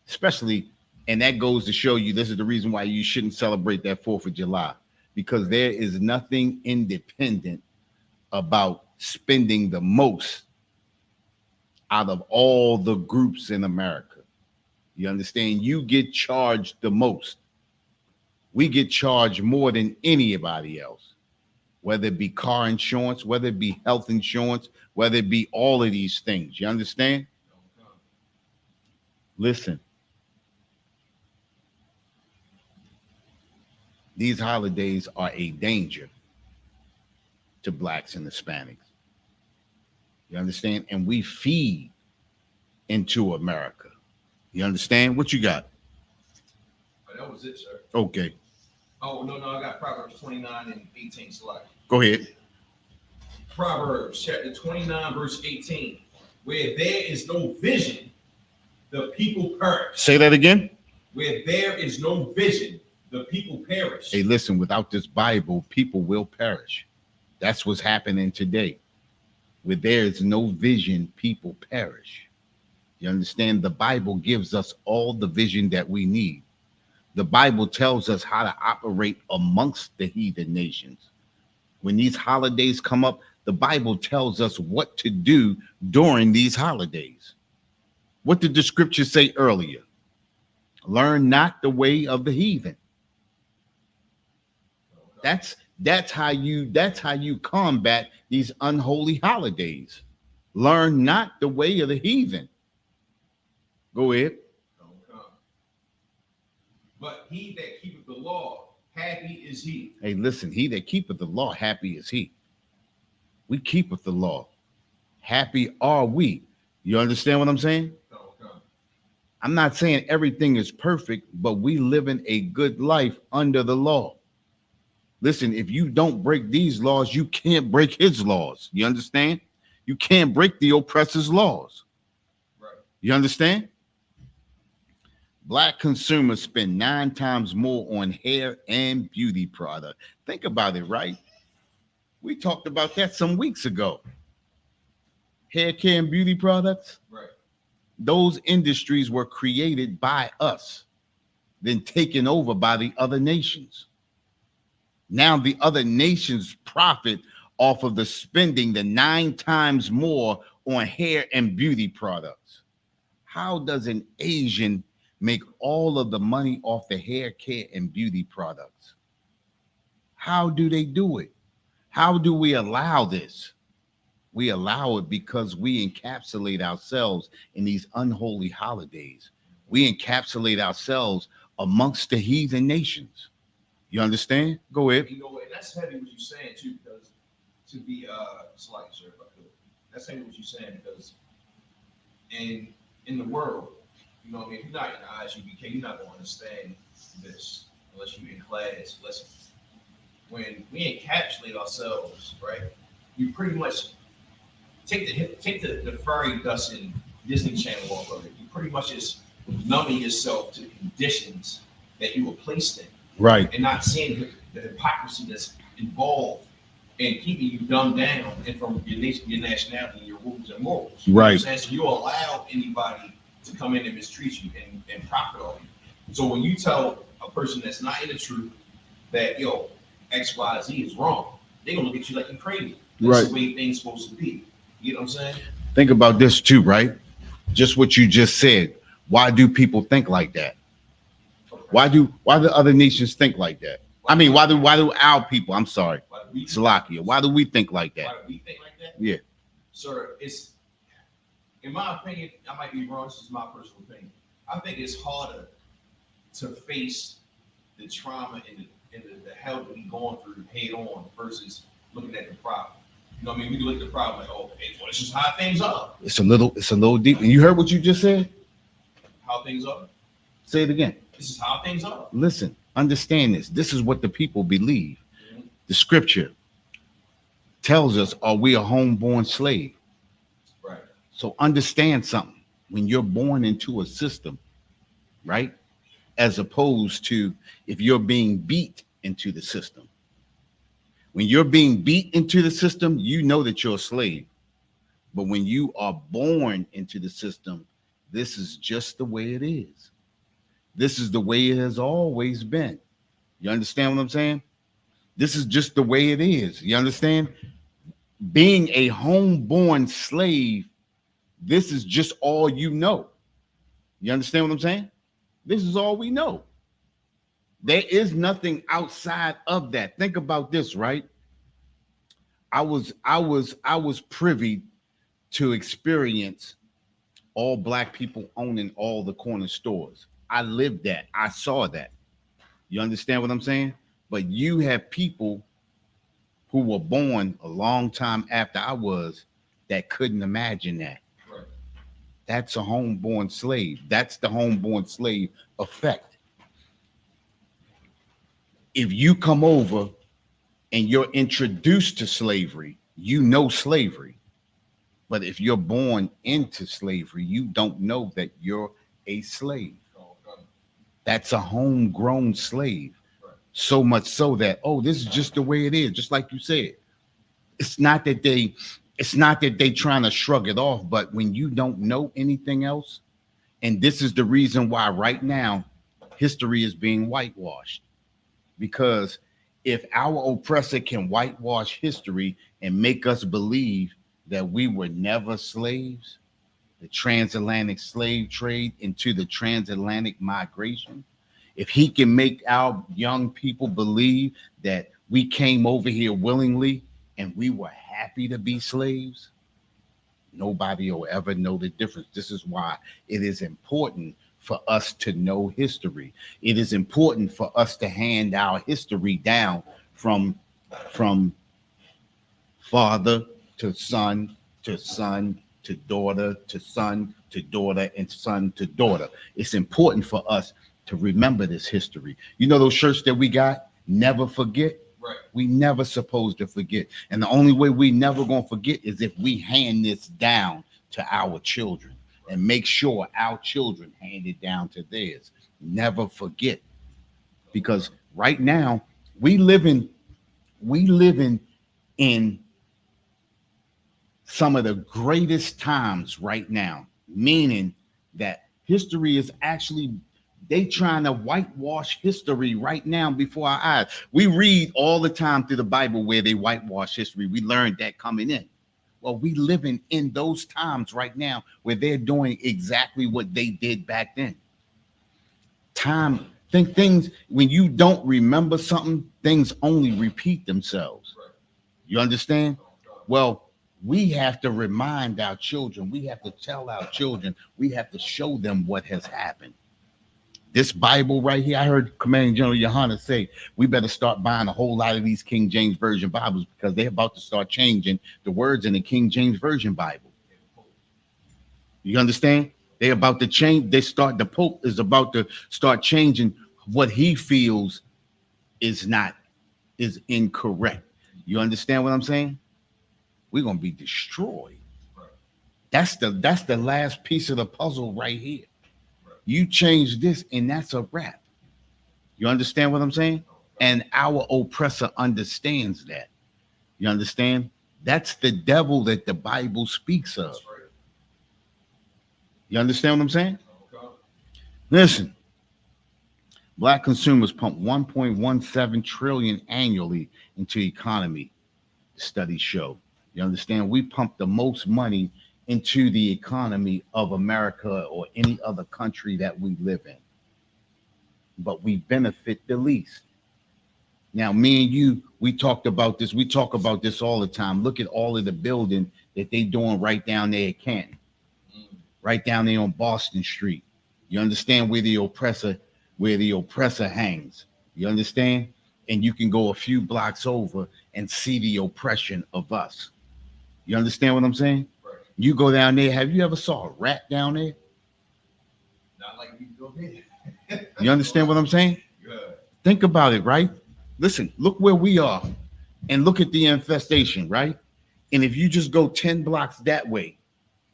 Especially, and that goes to show you this is the reason why you shouldn't celebrate that 4th of July, because there is nothing independent about spending the most out of all the groups in America. You understand? You get charged the most. We get charged more than anybody else, whether it be car insurance, whether it be health insurance, whether it be all of these things. You understand? Listen, these holidays are a danger to blacks and Hispanics. You understand? And we feed into America. You understand? What you got? Oh, that was it, sir. Okay. Oh, no, I got Proverbs 29 and 18 select. Go ahead. Proverbs chapter 29, verse 18. Where there is no vision, the people perish. Say that again. Where there is no vision, the people perish. Hey, listen, without this Bible, people will perish. That's what's happening today. Where there is no vision, people perish. You understand? The Bible gives us all the vision that we need. The Bible tells us how to operate amongst the heathen nations. When these holidays come up, the Bible tells us what to do during these holidays. What did the scripture say earlier? Learn not the way of the heathen. That's how you combat these unholy holidays. Learn not the way of the heathen. Go ahead. But he that keepeth the law, happy is he. Hey, listen, he that keepeth the law, happy is he. We keepeth the law. Happy are we. You understand what I'm saying? I'm not saying everything is perfect, but we live in a good life under the law. Listen, if you don't break these laws, you can't break his laws. You understand? You can't break the oppressor's laws. Right. You understand? Black consumers spend 9 times more on hair and beauty product. Think about it, right? We talked about that some weeks ago. Hair care and beauty products, Right. those industries were created by us, then taken over by the other nations. Now the other nations profit off of the spending the 9 times more on hair and beauty products. How does an Asian make all of the money off the hair care and beauty products? How do they do it? How do we allow this? We allow it because we encapsulate ourselves in these unholy holidays. We encapsulate ourselves amongst the heathen nations. You understand? Go ahead. You know, and that's heavy what you're saying too, because to be slightly sure if I could. That's heavy what you're saying because in the world, you know what I mean, if you're not in the ISUBK, you're not gonna understand this unless you're in class. Listen, when we encapsulate ourselves, right, you pretty much take the fairy dust and Disney Channel off of it. You pretty much just numbing yourself to conditions that you were placed in. Right. And not seeing the hypocrisy that's involved in keeping you dumbed down and from your nation, your nationality, your rules and morals. You know what I'm saying? So you allow anybody to come in and mistreat you and profit off you. So when you tell a person that's not in the truth that X, Y, Z is wrong, they're gonna look at you like you're crazy. That's Right. the way things supposed to be. You know what I'm saying? Think about this too, right? Just what you just said. Why do people think like that? Why do other nations think like that? I mean, why do our people? I'm sorry, Slovakia. Why do we think like that? Why do we think like that? Yeah. Sir, it's, in my opinion, I might be wrong. This is my personal opinion. I think it's harder to face the trauma and the hell that we going through head on versus looking at the problem. You know what I mean? We can look at the problem like, oh, hey, well, this is how things are. It's a little deep. And you heard what you just said? How things are. Say it again. This is how things are. Listen, understand this. This is what the people believe. Mm-hmm. The scripture tells us, are we a homeborn slave? Right. So understand something. When you're born into a system, right? As opposed to if you're being beat into the system. When you're being beat into the system, you know that you're a slave. But when you are born into the system, this is just the way it is. This is the way it has always been. You understand what I'm saying? This is just the way it is. You understand? Being a homeborn slave, this is just all you know. You understand what I'm saying? This is all we know. There is nothing outside of that. Think about this, right? I was privy to experience all black people owning all the corner stores. I lived that. I saw that. You understand what I'm saying? But you have people who were born a long time after I was that couldn't imagine that. Right. That's a homeborn slave. That's the homeborn slave effect. If you come over and you're introduced to slavery, you know slavery. But if you're born into slavery, you don't know that you're a slave. That's a homegrown slave. Right. So much so that, oh, this is just the way it is, just like you said. It's not that they trying to shrug it off, but when you don't know anything else, and this is the reason why right now history is being whitewashed. Because if our oppressor can whitewash history and make us believe that we were never slaves, the transatlantic slave trade into the transatlantic migration, if he can make our young people believe that we came over here willingly and we were happy to be slaves, nobody will ever know the difference. This is why it is important for us to know history. It is important for us to hand our history down from father to son to son to daughter to son to daughter and son to daughter. It's important for us to remember this history. You know those shirts that we got? Never forget. Right. We never supposed to forget. And the only way we never gonna forget is if we hand this down to our children. and make sure our children hand it down to theirs. Never forget, because right now we living in some of the greatest times right now, meaning that history is actually, they trying to whitewash history right now before our eyes. We read all the time through the Bible where they whitewash history. We learned that coming in. Well, we living in those times right now where they're doing exactly what they did back then. Time, think things, when you don't remember something, things only repeat themselves. You understand? Well, we have to remind our children, we have to tell our children, we have to show them what has happened. This Bible right here, I heard Commanding General Yohana say, we better start buying a whole lot of these King James Version Bibles because they're about to start changing the words in the King James Version Bible. You understand? They're about to change. The Pope is about to start changing what he feels is incorrect. You understand what I'm saying? We're gonna be destroyed. That's the last piece of the puzzle right here. You change this, and that's a wrap. You understand what I'm saying? And our oppressor understands that. You understand? That's the devil that the Bible speaks of. You understand what I'm saying? Listen, black consumers pump 1.17 trillion annually into the economy, studies show. You understand? We pump the most money into the economy of America or any other country that we live in, but we benefit the least. Now, me and you, we talked about this. We talk about this all the time. Look at all of the building that they doing right down there at Canton, right down there on Boston Street. You understand where the oppressor hangs. You understand? And you can go a few blocks over and see the oppression of us. You understand what I'm saying? Right. You go down there. Have you ever saw a rat down there? Not like we go there. You understand what I'm saying? Good. Think about it, right? Listen, look where we are and look at the infestation, right? And if you just go 10 blocks that way,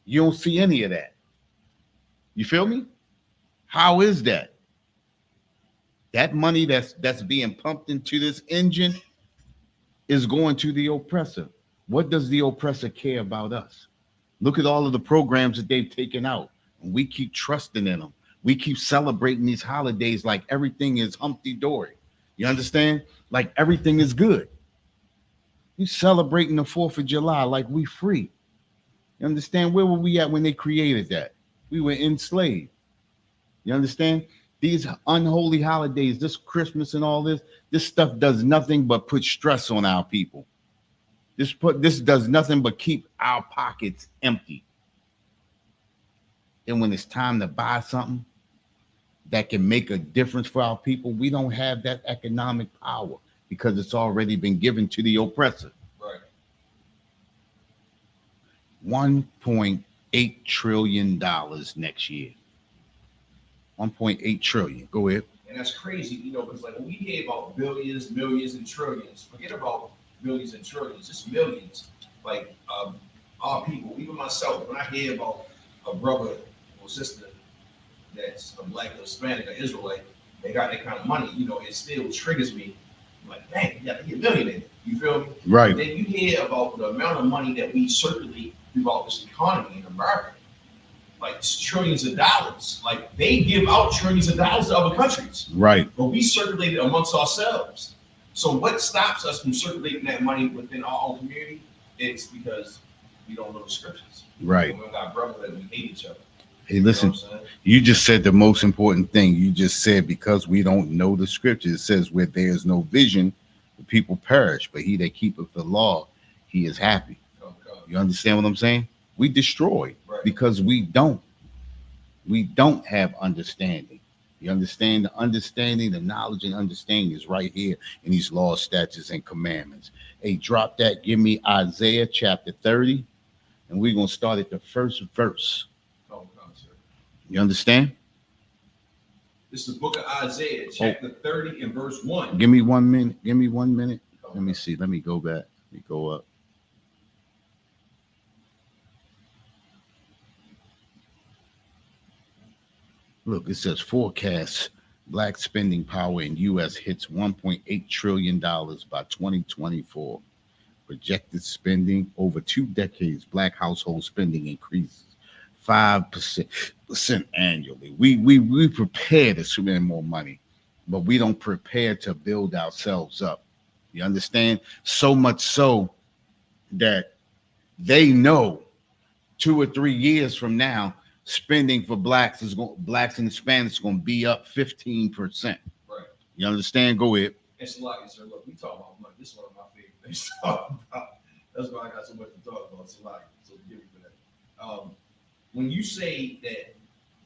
you don't see any of that. You feel me? How is that? That money that's being pumped into this engine is going to the oppressor. What does the oppressor care about us? Look at all of the programs that they've taken out, and we keep trusting in them. We keep celebrating these holidays like everything is Humpty Dory. You understand? Like everything is good. You celebrating the 4th of July like we free. You understand? Where were we at when they created that? We were enslaved. You understand? These unholy holidays, this Christmas and all this stuff does nothing but put stress on our people. This does nothing but keep our pockets empty. And when it's time to buy something that can make a difference for our people, we don't have that economic power because it's already been given to the oppressor. Right. $1.8 trillion next year. 1.8 trillion. Go ahead. And that's crazy, because like when we hear about billions, millions, and trillions, forget about billions and trillions, just millions. Like our people, even myself, when I hear about a brother or sister that's a black or Hispanic or Israelite, they got that kind of money, it still triggers me. I'm like, man, you got to get a millionaire. You feel me? Right. And then you hear about the amount of money that we circulate throughout this economy in America. Like trillions of dollars. Like they give out trillions of dollars to other countries. Right. But we circulate it amongst ourselves. So what stops us from circulating that money within our own community? It's because we don't know the scriptures. Right. We got brothers that we hate each other. Hey, listen, you just said the most important thing. You just said because we don't know the scriptures. It says where there is no vision, the people perish. But he that keepeth the law, he is happy. Okay. You understand what I'm saying? We destroy because we don't have understanding. You understand? The understanding, the knowledge and understanding is right here in these laws, statutes, and commandments. Hey, drop that. Give me Isaiah chapter 30, and we're going to start at the first verse. You understand? This is the book of Isaiah, chapter 30 and verse 1. Give me 1 minute. Give me 1 minute. Let me see. Let me go back. Let me go up. Look, it says forecasts black spending power in U.S. hits $1.8 trillion by 2024. Projected spending over 2 decades, black household spending increases 5% annually. We prepare to spend more money, but we don't prepare to build ourselves up. You understand? So much so that they know 2 or 3 years from now, spending for blacks and Hispanics going to be up 15%. Right. You understand? Go ahead. It's like, sir, look, we talk about money. This is one of my favorite things to talk about. That's why I got so much to talk about. So give me for that. When you say that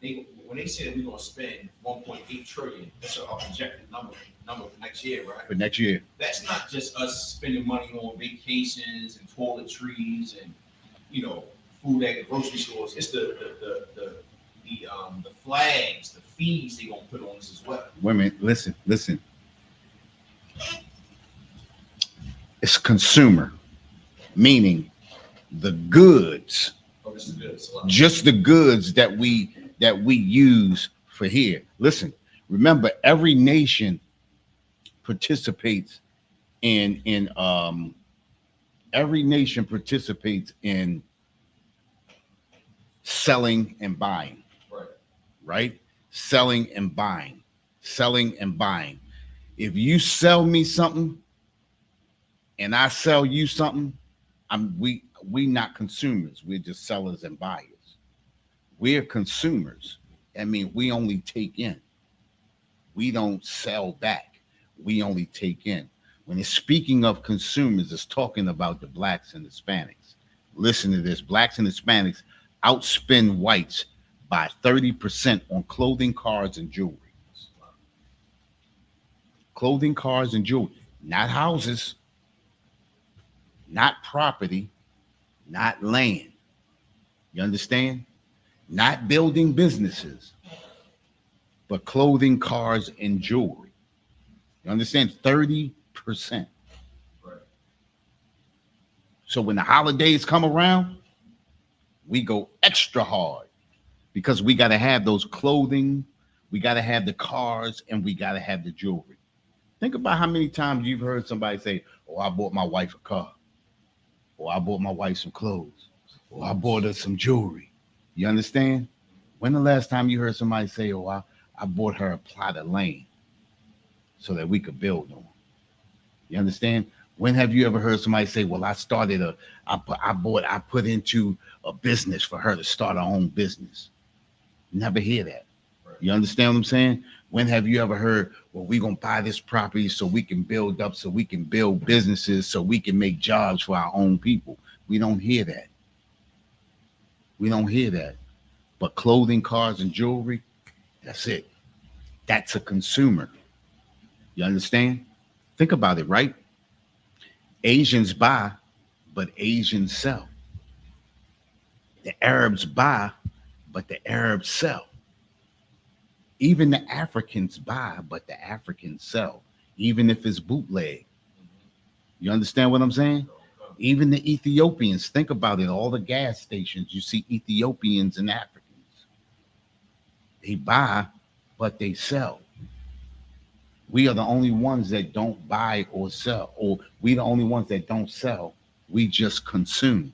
when they say that we're going to spend 1.8 trillion, that's a projected number for next year, right? For next year. That's not just us spending money on vacations and toiletries and food at the grocery stores. It's the flags, the fees they're gonna put on us as well. Women, listen. It's consumer, meaning the goods. Oh, this is good. Just the goods that we use for here. Listen, remember, every nation participates in selling and buying. Right? Selling and buying. If you sell me something and I sell you something, we not consumers. We're just sellers and buyers. We're consumers. I mean, we only take in. We don't sell back. We only take in. When it's speaking of consumers, it's talking about the blacks and Hispanics. Listen to this. Blacks and Hispanics outspend whites by 30% on clothing, cars, and jewelry. Clothing, cars, and jewelry. Not houses, not property, not land. You understand? Not building businesses, but clothing, cars, and jewelry. You understand? 30%. Right. So when the holidays come around, we go extra hard because we got to have those clothing, we got to have the cars, and we got to have the jewelry. Think about how many times you've heard somebody say, "Oh, I bought my wife a car," or "I bought my wife some clothes," or "I bought her some jewelry." You understand? When the last time you heard somebody say, "Oh, I bought her a plot of land so that we could build on"? You understand? When have you ever heard somebody say, "Well, I put into a business for her to start her own business"? Never hear that. You understand what I'm saying? When have you ever heard, "Well, we're going to buy this property so we can build up, so we can build businesses, so we can make jobs for our own people"? We don't hear that. We don't hear that. But clothing, cars, and jewelry, that's it. That's a consumer. You understand? Think about it, right? Asians buy, but Asians sell. The Arabs buy, but the Arabs sell. Even the Africans buy, but the Africans sell, even if it's bootleg. You understand what I'm saying? Even the Ethiopians, think about it, all the gas stations, you see Ethiopians and Africans. They buy, but they sell. We are the only ones that don't buy or sell, or we the only ones that don't sell. We just consume.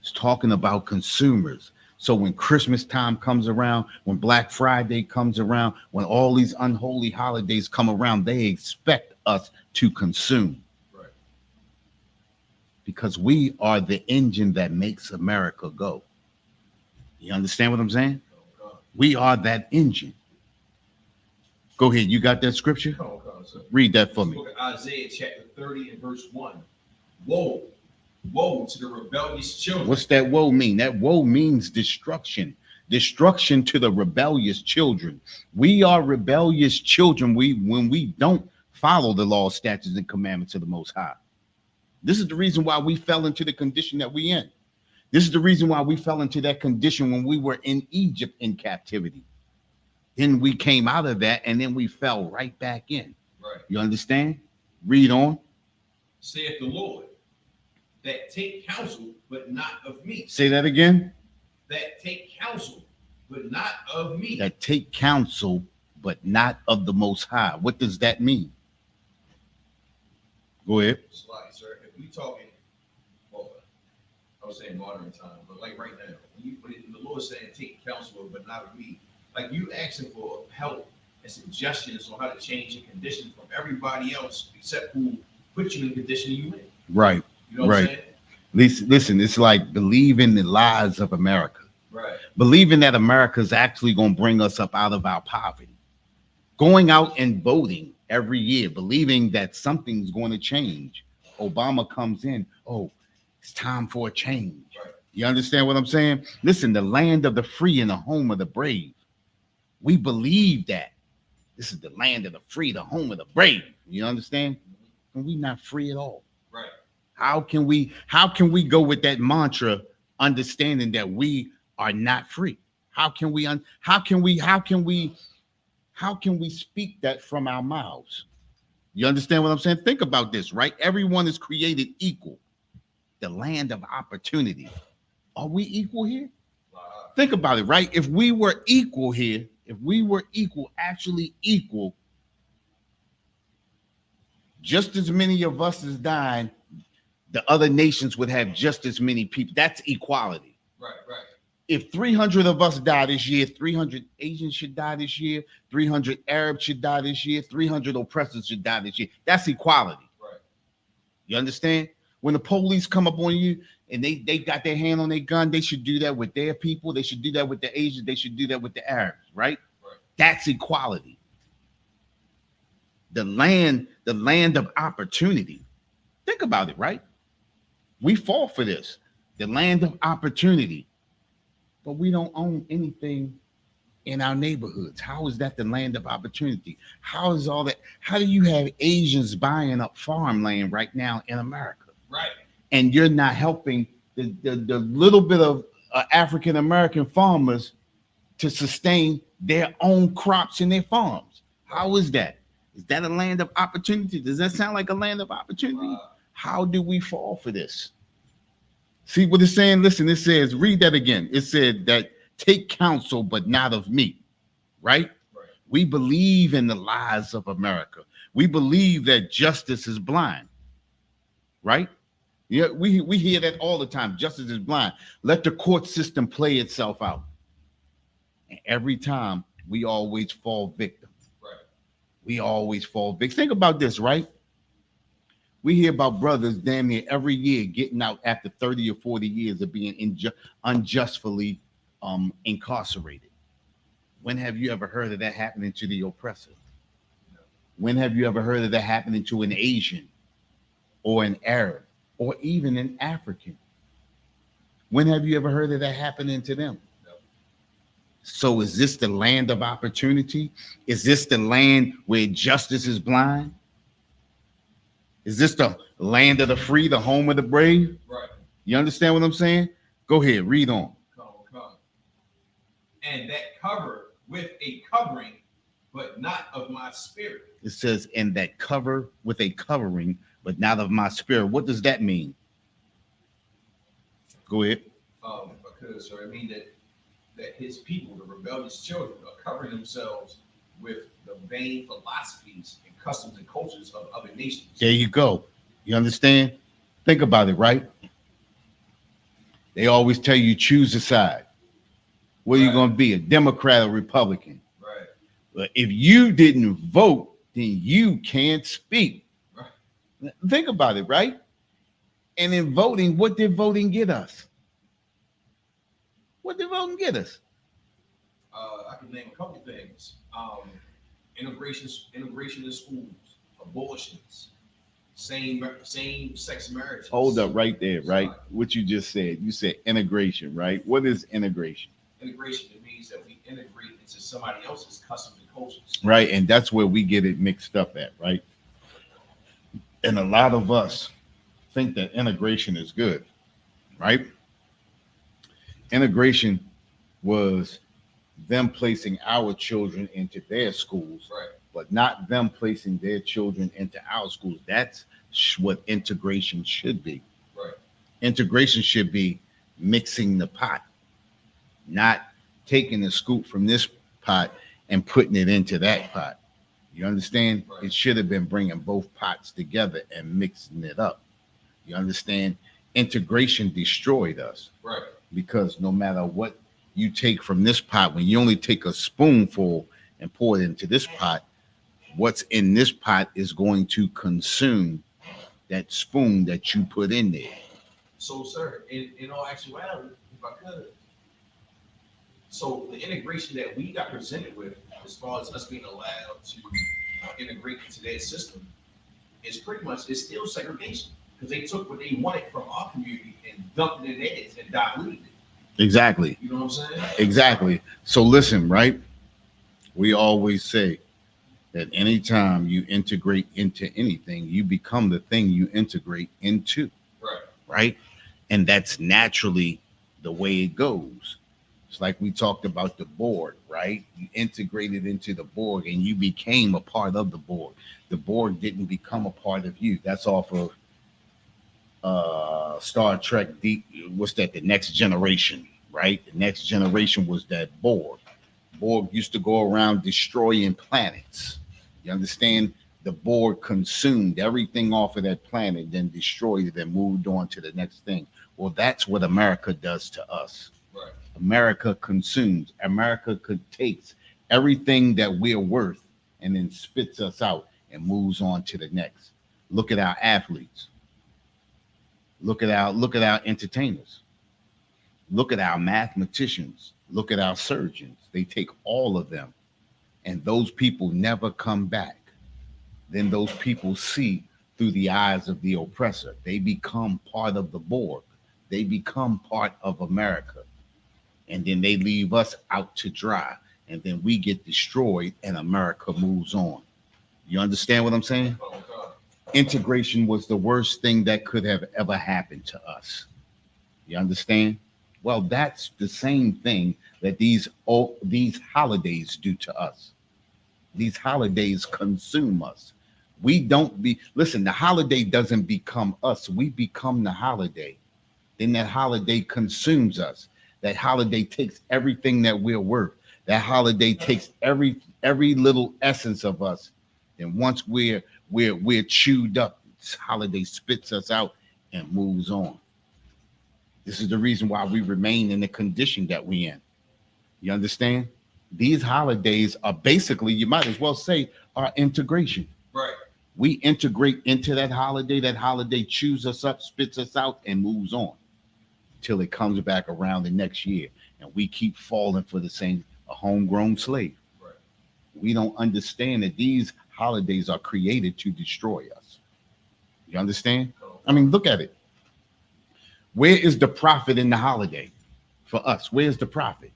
It's talking about consumers. So when Christmas time comes around, when Black Friday comes around, when all these unholy holidays come around, they expect us to consume. Right. Because we are the engine that makes America go. You understand what I'm saying? We are that engine. Go ahead. You got that scripture? Read that for me. Book of Isaiah chapter 30 and verse 1. Woe. Woe to the rebellious children. What's that woe mean? That woe means destruction. Destruction to the rebellious children. We are rebellious children when we don't follow the law, statutes, and commandments of the Most High. This is the reason why we fell into the condition that we in. This is the reason why we fell into that condition when we were in Egypt in captivity. Then we came out of that and then we fell right back in. Right. You understand? Read on. Saith the Lord, that take counsel, but not of me. Say that again. That take counsel, but not of me. That take counsel, but not of the Most High. What does that mean? Go ahead. Slide, sir. If we talking, well, I was saying modern time, but like right now, when the Lord saying take counsel, but not of me, like you asking for help and suggestions on how to change your condition from everybody else except who put you in the condition you in. Right. You know what I'm Right. saying? Listen, it's like believing the lies of America. Right. Believing that America is actually going to bring us up out of our poverty. Going out and voting every year, believing that something's going to change. Obama comes in, oh, it's time for a change. Right. You understand what I'm saying? Listen, the land of the free and the home of the brave. We believe that. This is the land of the free, the home of the brave. You understand? And we not free at all. Right. How can we go with that mantra, understanding that we are not free? How can we speak that from our mouths? You understand what I'm saying? Think about this, right? Everyone is created equal. The land of opportunity. Are we equal here? Think about it, right? If we were equal here, actually equal, just as many of us as dying, the other nations would have just as many people. That's equality. Right. If 300 of us die this year, 300 Asians should die this year, 300 Arabs should die this year, 300 oppressors should die this year. That's equality. Right. You understand? When the police come up on you and they got their hand on their gun, they should do that with their people. They should do that with the Asians. They should do that with the Arabs, right? That's equality. The land of opportunity. Think about it, right? We fall for this. The land of opportunity. But we don't own anything in our neighborhoods. How is that the land of opportunity? How is all that? How do you have Asians buying up farmland right now in America? Right. And you're not helping the little bit of African American farmers to sustain their own crops in their farms. How is that? Is that a land of opportunity? Does that sound like a land of opportunity? How do we fall for this? See what it's saying? Listen, it says, read that again. It said that take counsel, but not of me, right? We believe in the lies of America. We believe that justice is blind, right? Yeah, we hear that all the time. Justice is blind. Let the court system play itself out. And every time we always fall victim. Right. We always fall victim. Think about this, right? We hear about brothers damn near every year getting out after 30 or 40 years of being unjustly incarcerated. When have you ever heard of that happening to the oppressor? When have you ever heard of that happening to an Asian or an Arab or even an African? When have you ever heard of that happening to them? So is this the land of opportunity? Is this the land where justice is blind? Is this the land of the free, the home of the brave? Right. You understand what I'm saying? Go ahead, read on. Come. And that cover with a covering, but not of my spirit. It says, and that cover with a covering, but not of my spirit. What does that mean? Go ahead. Because, sir, I mean that his people, the rebellious children, are covering themselves with the vain philosophies and customs and cultures of other nations. There you go. You understand? Think about it, right? They always tell you choose a side. What are you going to be, a Democrat or Republican? Right. But if you didn't vote, then you can't speak. Right. Think about it, right? And in voting, what did voting get us? What did voting get us? I can name a couple things. Integration in schools, abortions, same-sex marriages. Hold up right there, right? What you just said. You said integration, right? What is integration? Integration, it means that we integrate into somebody else's customs and cultures. Right, and that's where we get it mixed up at, right? And a lot of us think that integration is good, right? Integration was them placing our children into their schools, right, but not them placing their children into our schools. That's what integration should be. Right. Integration should be mixing the pot, not taking a scoop from this pot and putting it into that pot. You understand? Right. It should have been bringing both pots together and mixing it up. You understand? Integration destroyed us Right. because no matter what you take from this pot, when you only take a spoonful and pour it into this pot, what's in this pot is going to consume that spoon that you put in there. So, sir, in all actuality, if I could, so the integration that we got presented with, as far as us being allowed to integrate into their system, is pretty much it's still segregation because they took what they wanted from our community and dumped it in theirs and diluted it. Exactly. You know what I'm saying? Exactly. So listen, right? We always say that anytime you integrate into anything, you become the thing you integrate into. Right. Right? And that's naturally the way it goes. It's like we talked about the Borg, right? You integrated into the Borg and you became a part of the Borg. The Borg didn't become a part of you. That's off of Star Trek Deep. What's that? The Next Generation, right? The Next Generation was that Borg. Borg used to go around destroying planets. You understand? The Borg consumed everything off of that planet, then destroyed it and moved on to the next thing. Well, that's what America does to us. Right. America consumes. America takes everything that we're worth and then spits us out and moves on to the next. Look at our athletes. Look at our entertainers. Look at our mathematicians. Look at our surgeons. They take all of them, and those people never come back. Then those people see through the eyes of the oppressor. They become part of the Borg. They become part of America. And then they leave us out to dry. And then we get destroyed and America moves on. You understand what I'm saying? Oh, God. Integration was the worst thing that could have ever happened to us. You understand? Well, that's the same thing that these holidays do to us. These holidays consume us. Listen, the holiday doesn't become us. We become the holiday. Then that holiday consumes us. That holiday takes everything that we're worth. That holiday takes every little essence of us. And once we're chewed up, this holiday spits us out and moves on. This is the reason why we remain in the condition that we're in. You understand? These holidays are basically, you might as well say, our integration. Right. We integrate into that holiday chews us up, spits us out, and moves on till it comes back around the next year. And we keep falling for the same, a homegrown slave. Right. We don't understand that these holidays are created to destroy us. You understand? I mean, look at it. Where is the profit in the holiday for us? Where's the profit?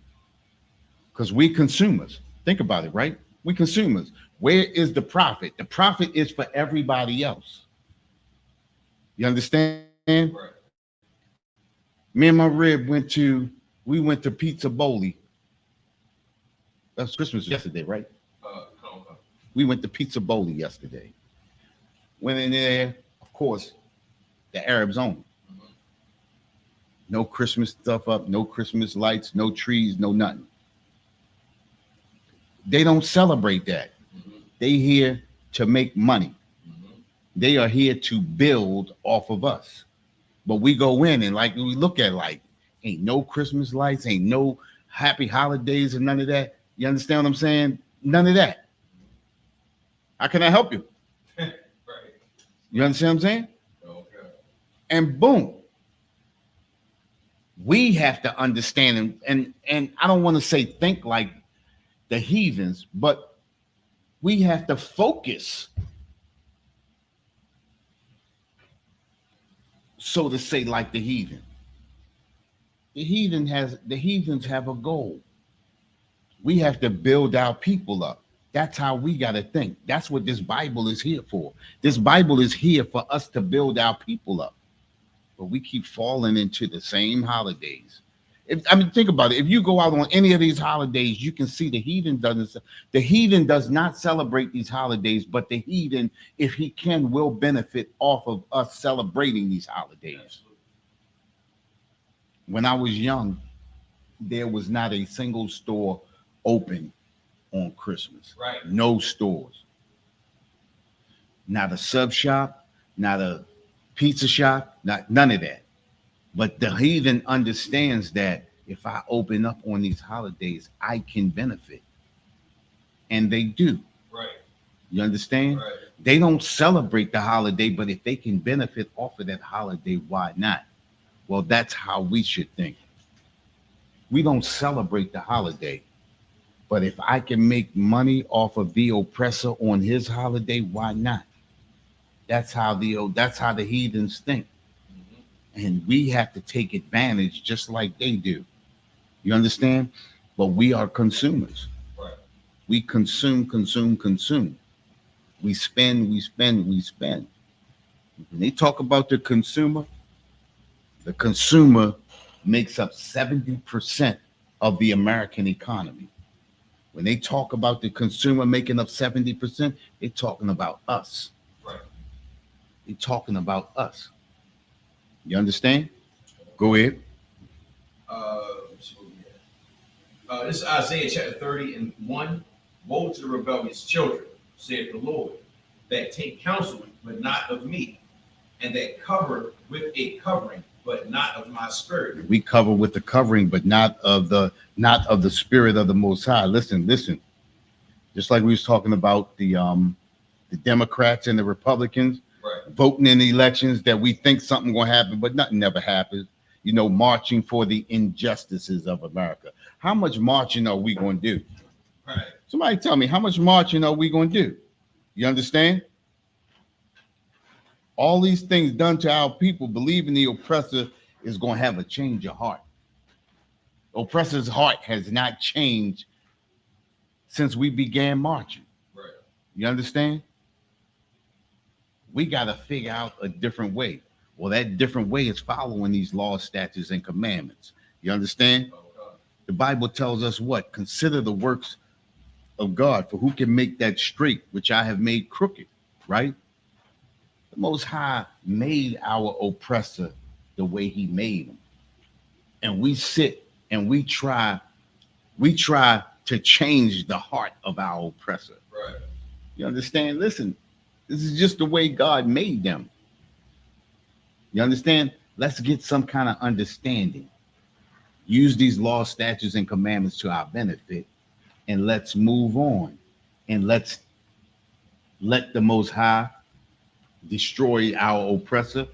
Because we consumers. Think about it, right? We consumers. Where is the profit? The profit is for everybody else. You understand? Right. Me and my rib went to Pizza Boli. That was Christmas yesterday, right? We went to Pizza Boli yesterday. Went in there, of course, the Arabs own. No Christmas stuff up, no Christmas lights, no trees, no nothing. They don't celebrate that. They here to make money. They are here to build off of us. But we go in and like we look at like ain't no Christmas lights, ain't no happy holidays and none of that. You understand what I'm saying? None of that. How can I help you? Right. You understand what I'm saying? Okay. And boom. We have to understand and I don't want to say think like the heathens, but we have to focus, so to say, like the heathen. The heathens have a goal. We have to build our people up. That's how we got to think. That's what this Bible is here for. This Bible is here for us to build our people up. But we keep falling into the same holidays. Think about it. If you go out on any of these holidays, you can see the heathen does not celebrate these holidays, but the heathen, if he can, will benefit off of us celebrating these holidays. When I was young, there was not a single store open on Christmas. Right. No stores. Not a sub shop, not a pizza shop, not none of that. But the heathen understands that if I open up on these holidays, I can benefit. And they do. Right. You understand? Right. They don't celebrate the holiday, but if they can benefit off of that holiday, why not? Well, that's how we should think. We don't celebrate the holiday, but if I can make money off of the oppressor on his holiday, why not? That's how the heathens think. And we have to take advantage just like they do. You understand? But we are consumers. Right. We consume, consume, consume. We spend, we spend, we spend. When they talk about the consumer makes up 70% of the American economy. When they talk about the consumer making up 70%, they're talking about us. Right. They're talking about us. You understand? Go ahead. Let's see what we have. This is Isaiah chapter 30 and 1. Woe to the rebellious children, saith the Lord, that take counsel, but not of me, and that cover with a covering, but not of my spirit. We cover with the covering, but not of the spirit of the Most High. Listen. Just like we was talking about the Democrats and the Republicans, right, voting in the elections that we think something gonna happen, but nothing never happens. You know, marching for the injustices of America. How much marching are we gonna do? right. Somebody tell me, how much marching are we gonna do? You understand? All these things done to our people, believing the oppressor is going to have a change of heart. Oppressor's heart has not changed since we began marching. Right. You understand? We got to figure out a different way. Well, that different way is following these laws, statutes, and commandments. You understand? Okay. The Bible tells us what? Consider the works of God, for who can make that straight, which I have made crooked, right? The Most High made our oppressor the way he made him. And we sit and we try to change the heart of our oppressor. Right. You understand? Listen, this is just the way God made them. You understand? Let's get some kind of understanding. Use these laws, statutes, and commandments to our benefit, and let's move on. And let's let the Most High destroy our oppressor.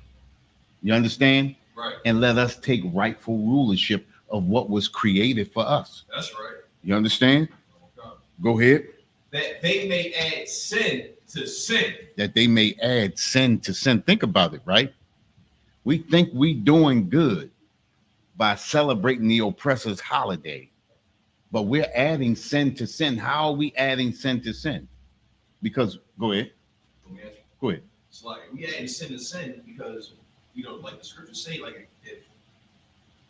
You understand? Right. And let us take rightful rulership of what was created for us. That's right. You understand? Okay. Go ahead. That they may add sin to sin. That they may add sin to sin. Think about it, right? We think we doing good by celebrating the oppressor's holiday, but we're adding sin to sin. How are we adding sin to sin? Because, go ahead. Go ahead. It's like we add sin to sin because, like the scriptures say, like if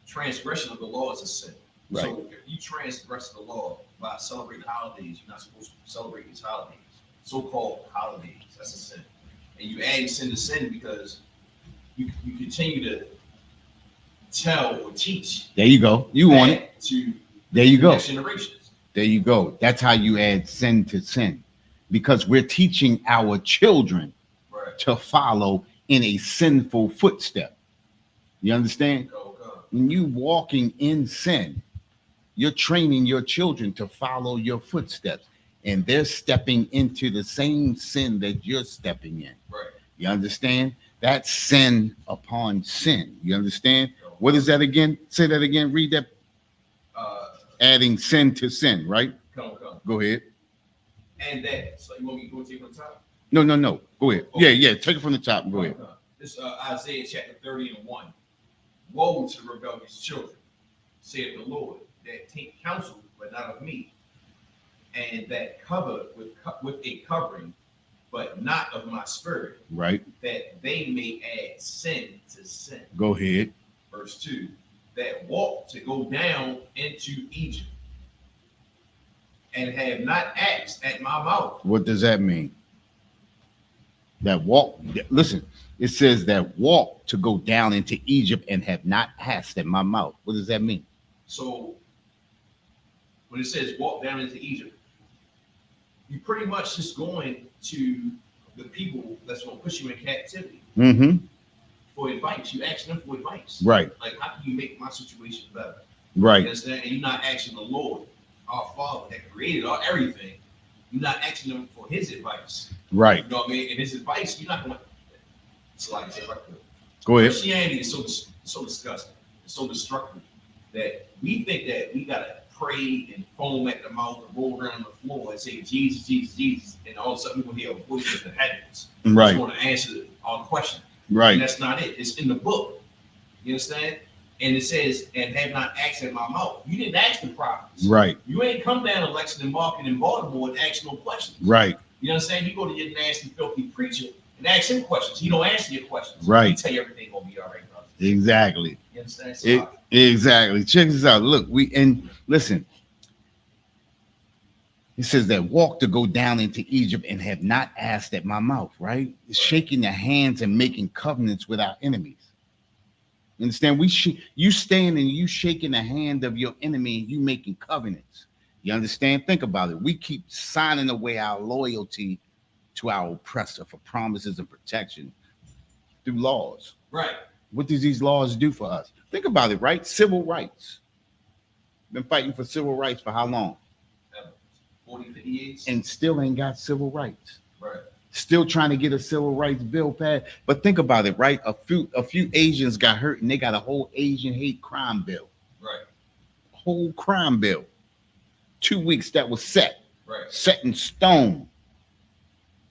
transgression of the law is a sin. Right. So if you transgress the law by celebrating holidays, you're not supposed to celebrate these holidays, so-called holidays. That's a sin. And you add sin to sin because you continue to tell or teach. There you go. You want it. To there you go. next generations. There you go. That's how you add sin to sin, because we're teaching our children to follow in a sinful footstep. You understand? Oh, God. When you walking in sin, you're training your children to follow your footsteps, and they're stepping into the same sin that you're stepping in. Right. You understand? That's sin upon sin. You understand? What is that again? Say that again. Read that. Adding sin to sin, right? Come. Go ahead. And that. So you want me to go take it from the top? No. Go ahead. Okay. Yeah. Take it from the top. Go ahead. This is Isaiah chapter 30 and 1. Woe to the rebellious children, saith the Lord, that take counsel, but not of me, and that cover with a covering, but not of my spirit, Right. that they may add sin to sin. Go ahead. Verse 2, that walk to go down into Egypt, and have not asked at my mouth. What does that mean? That walk, listen, it says that walk to go down into Egypt and have not asked at my mouth. What does that mean? So when it says walk down into Egypt, you pretty much just going to the people that's going to push you in captivity for advice. You asking them for advice. Right. Like, how can you make my situation better? Right. You understand? And you're not asking the Lord, our Father that created everything. You're not asking them for His advice. Right. You know what I mean? And His advice, you're not going to. It's like, if I could. Go ahead. Christianity is so disgusting, it's so destructive that we think that we gotta pray and foam at the mouth and roll around on the floor and say Jesus, Jesus, Jesus, and all of a sudden we're gonna hear a voice in the heavens. Right. It's gonna answer all the questions. Right. And that's not it. It's in the book. You understand? And it says, and have not asked in my mouth. You didn't ask the prophets. Right. You ain't come down to Lexington Market in Baltimore and ask no questions. Right. You understand? You go to your nasty, filthy preacher and ask him questions. He don't answer your questions. Right. He tell you everything gonna be all right, brother. Exactly. You understand? So, Exactly. Check this out. Look, listen. It says that walk to go down into Egypt and have not asked at my mouth, right? It's shaking the hands and making covenants with our enemies. You understand? You stand and you shaking the hand of your enemy and you making covenants. You understand? Think about it. We keep signing away our loyalty to our oppressor for promises and protection through laws. right. What does these laws do for us? Think about it, right? Civil rights. Been fighting for civil rights for how long? 40, 50 years. And still ain't got civil rights. Right. Still trying to get a civil rights bill passed. But think about it, right? A few Asians got hurt and they got a whole Asian hate crime bill. Right. Whole crime bill. 2 weeks that was set. Right. Set in stone.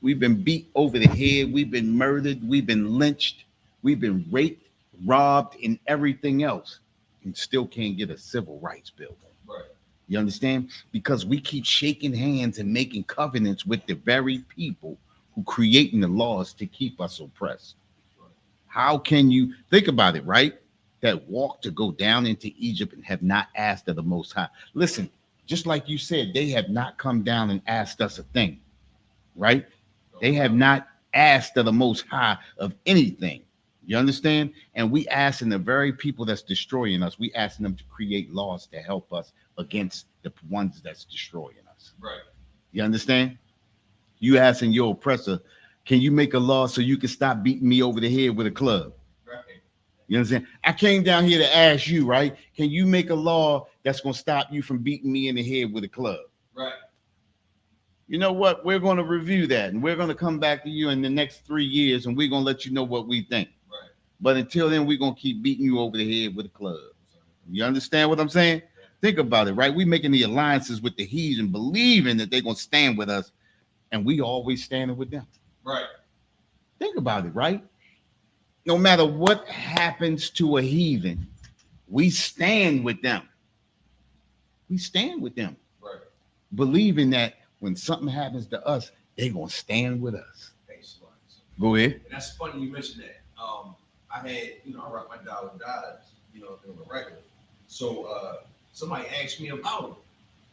We've been beat over the head. We've been murdered. We've been lynched. We've been raped, robbed, and everything else. And still can't get a civil rights bill. Right. You understand? Because we keep shaking hands and making covenants with the very people who creating the laws to keep us oppressed. Right. How can you think about it, right? That walk to go down into Egypt and have not asked of the Most High. Listen, just like you said, they have not come down and asked us a thing, right? They have not asked of the Most High of anything. You understand? And we asking the very people that's destroying us, we asking them to create laws to help us against the ones that's destroying us. Right. You understand? You asking your oppressor, can you make a law so you can stop beating me over the head with a club? Right. You understand? I came down here to ask you, right? Can you make a law that's going to stop you from beating me in the head with a club? Right. You know what? We're going to review that and we're going to come back to you in the next 3 years and we're going to let you know what we think. Right. But until then, we're going to keep beating you over the head with a club. You understand what I'm saying? Think about it, right? We're making the alliances with the heathen, believing that they're going to stand with us, and we always standing with them. Right. Think about it, right? No matter what happens to a heathen, we stand with them. We stand with them, Right. believing that when something happens to us, they're going to stand with us. Thanks, Lawrence. Go ahead. And that's funny you mentioned that. I had, I rock my dollar dives, doing the regular. So somebody asked me about them.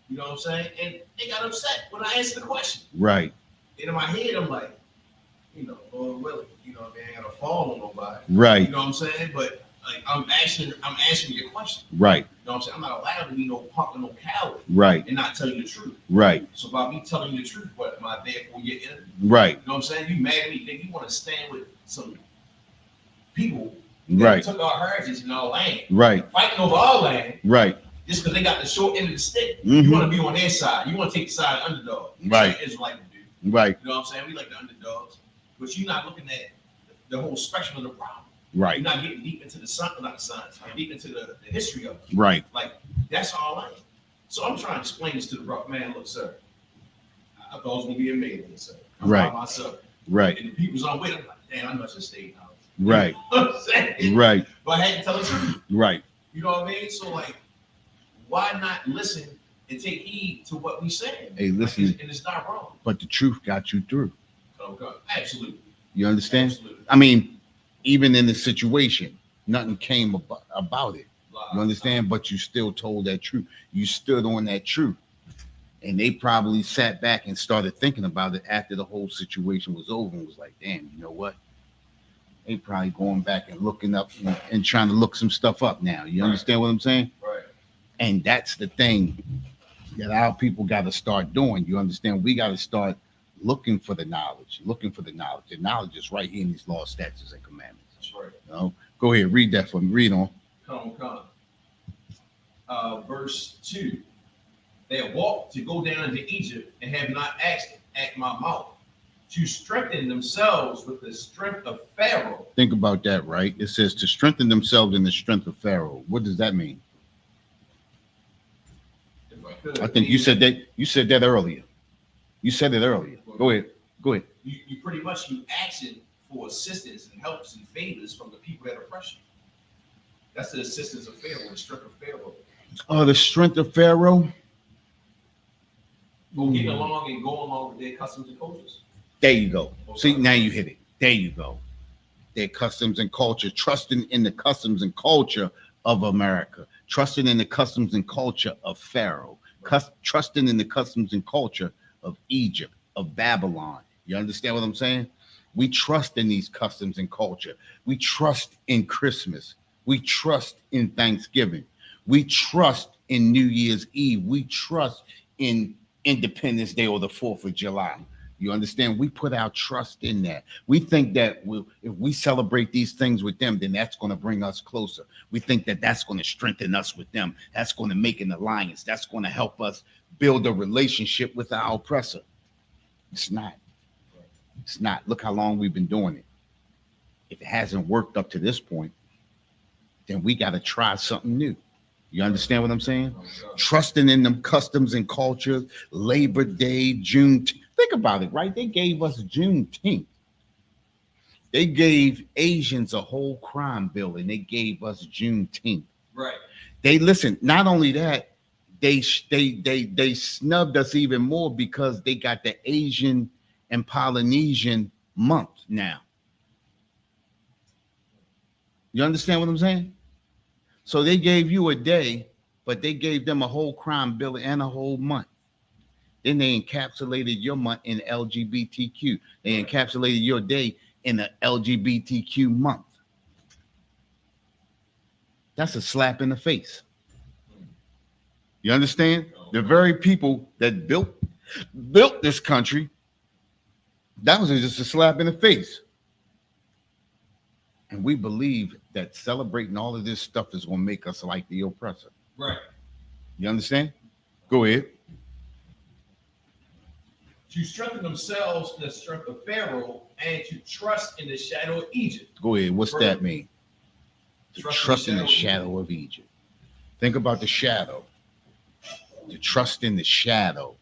You know what I'm saying? And they got upset when I answered the question. Right. And in my head, I'm like, Lord willing, they ain't gonna fall on nobody. Right. You know what I'm saying? But like I'm answering your question. Right. You know what I'm saying? I'm not allowed to be no punk or no coward Right. and not tell you the truth. Right. So by me telling you the truth, what am I there for your enemy? Right. You know what I'm saying? You mad at me, then you want to stand with some people that Right. took our heritage and our land, Right. fighting over our land Right. just because they got the short end of the stick. Mhm. You want to be on their side. You want to take the side of the underdog. Right. Israelite to do. Right. You know what I'm saying? We like the underdogs, but you're not looking at the whole spectrum of the problem. Right. You're not getting deep into the science, deep into the history of it. Right. Like that's our land. So I'm trying to explain this to the brother. Man, look, sir, I thought it was gonna be amazing, sir. I'm Right. by myself. Right. And the people's on with it. I'm like, damn, I must have stayed out. Right. You know what I'm saying? Right. But I had to tell the truth. Right. You know what I mean? So like, why not listen and take heed to what we saying? Hey, listen. And it's not wrong. But the truth got you through. Okay. Absolutely. You understand? Absolutely. I mean, even in the situation, nothing came about it. You understand? But you still told that truth. You stood on that truth. And they probably sat back and started thinking about it after the whole situation was over and was like, damn, you know what? They probably going back and looking up and trying to look some stuff up now. You Right. understand what I'm saying? Right. And that's the thing that our people got to start doing. You understand? We got to start looking for the knowledge, looking for the knowledge. The knowledge is right here in these laws, statutes, and commandments. That's right. You know? Go ahead, read that for me. Read on. Come. Verse 2. They have walked to go down to Egypt and have not asked at my mouth to strengthen themselves with the strength of Pharaoh. Think about that, right? It says to strengthen themselves in the strength of Pharaoh. What does that mean? I think you said that. You said that earlier. You said it earlier. Go ahead. You pretty much you asking for assistance and helps and favors from the people that oppress you. That's the assistance of Pharaoh, the strength of Pharaoh. Oh, the strength of Pharaoh. Getting along and going along with their customs and cultures. There you go. See, now you hit it. There you go. Their customs and culture, trusting in the customs and culture of America, trusting in the customs and culture of Pharaoh, trusting in the customs and culture of Egypt, of Babylon. You understand what I'm saying? We trust in these customs and culture. We trust in Christmas. We trust in Thanksgiving. We trust in New Year's Eve. We trust in Independence Day or the 4th of July. You understand? We put our trust in that. We think that if we celebrate these things with them, then that's going to bring us closer. We think that that's going to strengthen us with them. That's going to make an alliance. That's going to help us build a relationship with our oppressor. It's not. It's not. Look how long we've been doing it. If it hasn't worked up to this point, then we got to try something new. You understand what I'm saying? Trusting in them customs and cultures, Labor Day, June. Think about it, right? They gave us Juneteenth. They gave Asians a whole crime bill, and they gave us Juneteenth. Right. They listen. Not only that, they snubbed us even more because they got the Asian and Polynesian month now. You understand what I'm saying? So they gave you a day, but they gave them a whole crime bill and a whole month. Then they encapsulated your month in LGBTQ. They encapsulated your day in the LGBTQ month. That's a slap in the face. You understand? The very people that built this country, that was just a slap in the face. And we believe that celebrating all of this stuff is going to make us like the oppressor. Right. You understand? Go ahead. To strengthen themselves in the strength of Pharaoh and to trust in the shadow of Egypt. Go ahead. What's that mean? To trust in the shadow of Egypt. Think about the shadow. To trust in the shadow.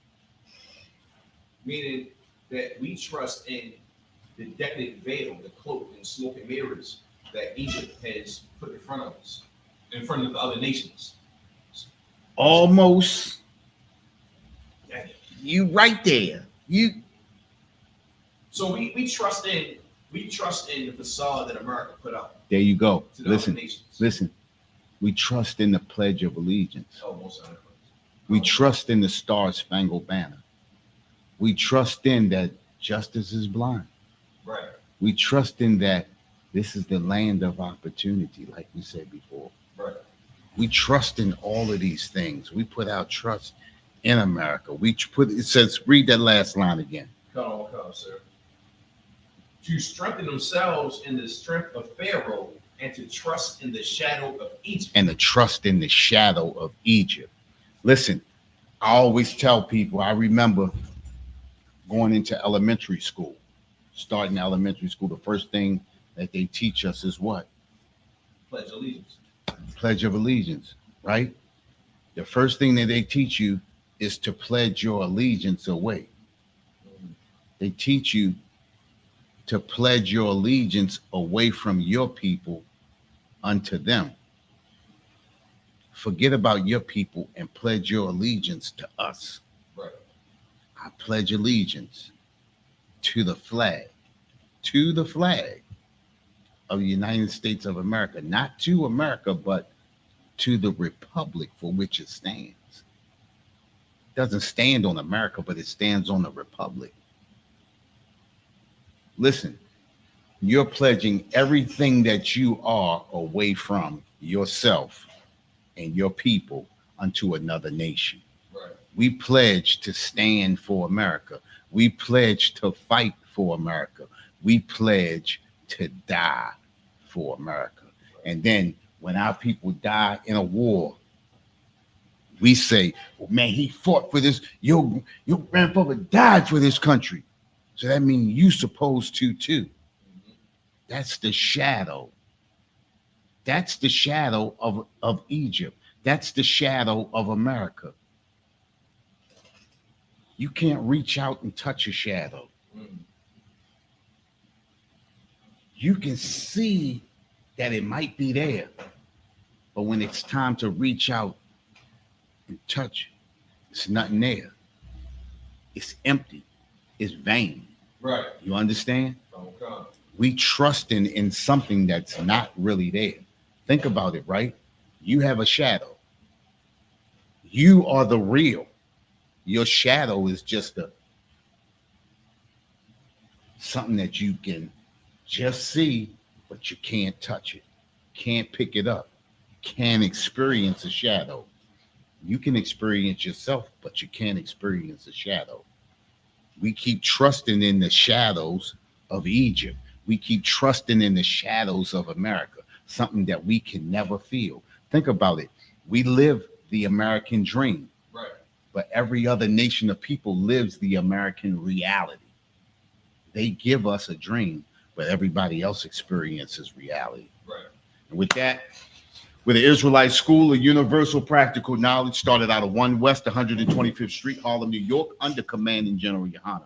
Meaning that we trust in the decadent veil, the cloak and smoke and mirrors that Egypt has put in front of us, in front of the other nations. Almost. You right there. So we trust in the facade that America put up. There you go. To the other nations. Listen. We trust in the Pledge of Allegiance. Almost. We trust in the Star-Spangled Banner. We trust in that justice is blind. Right. We trust in that this is the land of opportunity, like we said before. Right. We trust in all of these things. We put our trust in America. It says, read that last line again. Come, sir. To strengthen themselves in the strength of Pharaoh and to trust in the shadow of Egypt. And to trust in the shadow of Egypt. Listen, I always tell people, I remember going into elementary school, starting elementary school, the first thing that they teach us is what? Pledge allegiance. Pledge of Allegiance, right? The first thing that they teach you is to pledge your allegiance away. They teach you to pledge your allegiance away from your people unto them. Forget about your people and pledge your allegiance to us. Right. I pledge allegiance to the flag of the United States of America, not to America, but to the republic for which it stands. It doesn't stand on America, but it stands on the republic. Listen, you're pledging everything that you are away from yourself and your people unto another nation. Right. We pledge to stand for America. We pledge to fight for America. We pledge to die for America. And then when our people die in a war, we say, well, man, he fought for this. Your grandfather died for this country. So that means you supposed to too. That's the shadow. That's the shadow of Egypt. That's the shadow of America. You can't reach out and touch a shadow. You can see that it might be there, but when it's time to reach out and touch, it's nothing there. It's empty. It's vain. Right. You understand? Okay. We trust in something that's not really there. Think about it, right? You have a shadow. You are the real. Your shadow is just something that you can just see, but you can't touch it. Can't pick it up. Can't experience a shadow. You can experience yourself, but you can't experience a shadow. We keep trusting in the shadows of Egypt. We keep trusting in the shadows of America, something that we can never feel. Think about it. We live the American dream. Right. But every other nation of people lives the American reality. They give us a dream, but everybody else experiences reality. Right. And with that, with the Israelite School of Universal Practical Knowledge, started out of 1 West 125th Street, Harlem, New York, under commanding General Yohana.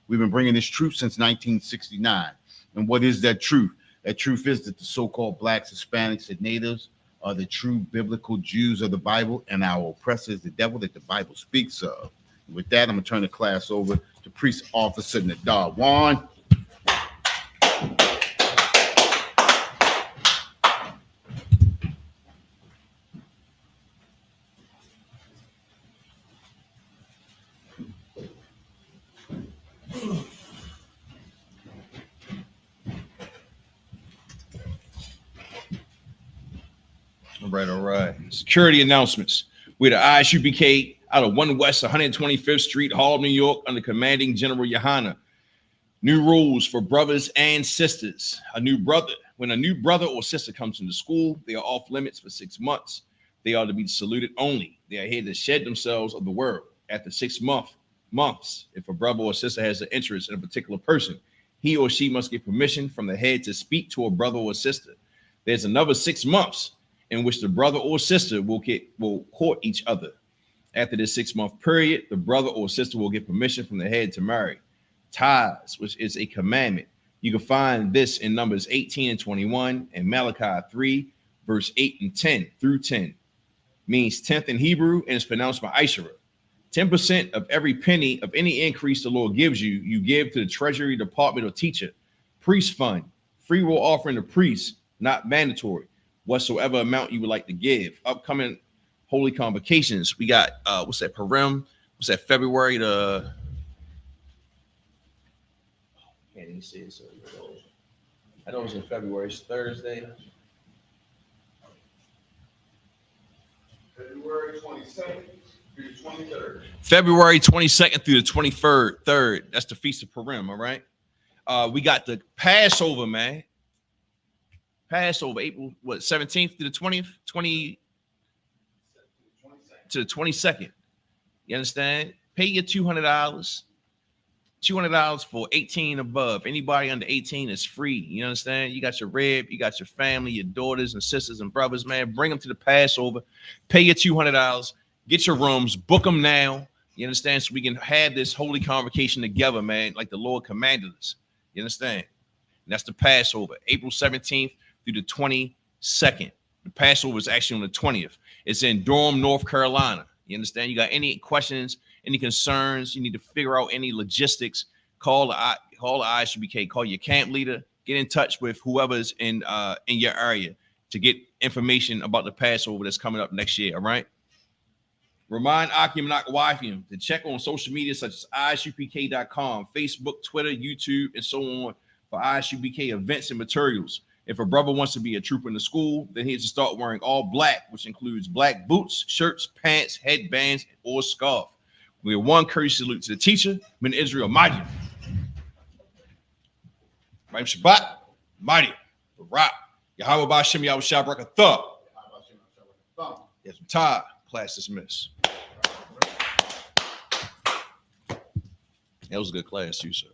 We've been bringing this truth since 1969. And what is that truth? That truth is that the so-called blacks, Hispanics, and natives are the true biblical Jews of the Bible, and our oppressor is the devil that the Bible speaks of. And with that, I'm going to turn the class over to Priest Officer Nadar Juan. All right. Security announcements. We're the ISUPK out of 1 West 125th Street, Harlem, New York, under commanding General Yohana. New rules for brothers and sisters. When a new brother or sister comes into school, they are off limits for 6 months. They are to be saluted only. They are here to shed themselves of the world. After 6 months, if a brother or sister has an interest in a particular person, he or she must get permission from the head to speak to a brother or sister. There's another 6 months in which the brother or sister will court each other. After this 6-month period, the brother or sister will get permission from the head to marry. Tithes, which is a commandment. You can find this in Numbers 18 and 21 and Malachi 3, verse 8 and 10 through 10. Means 10th in Hebrew, and it's pronounced by Isherah. 10% of every penny of any increase the Lord gives you, you give to the treasury department or teacher. Priest fund, free will offering to priests, not mandatory. Whatsoever amount you would like to give. Upcoming holy convocations. We got what's that, Purim? What's that, February the can't even see it, so I know it's in February. It's Thursday. February 22nd through the 23rd. February 22nd through the 23rd. That's the Feast of Purim, all right? We got the Passover, man. Passover, April 17th to the 20th, 20 to the 22nd. You understand? Pay your $200. $200 for 18 above. Anybody under 18 is free. You understand? You got your rib, you got your family, your daughters and sisters and brothers, man. Bring them to the Passover. Pay your $200. Get your rooms. Book them now. You understand? So we can have this holy convocation together, man, like the Lord commanded us. You understand? And that's the Passover, April 17th through the 22nd. The Passover is actually on the 20th. It's in Durham, North Carolina. You understand? You got any questions, any concerns, you need to figure out any logistics, call the ISUPK, call your camp leader, get in touch with whoever's in your area to get information about the Passover that's coming up next year, all right? Remind Akim and Akwafium to check on social media such as ISUPK.com, Facebook, Twitter, YouTube, and so on for ISUPK events and materials. If a brother wants to be a trooper in the school, then he has to start wearing all black, which includes black boots, shirts, pants, headbands, or scarf. We have one courteous salute to the teacher, Min Israel, mighty. Right, Shabbat, mighty. Barak, Yahweh Ba'Shem Yahweh Shah Barakatah. Yes, I'm tired. Class dismissed. That was a good class too, sir.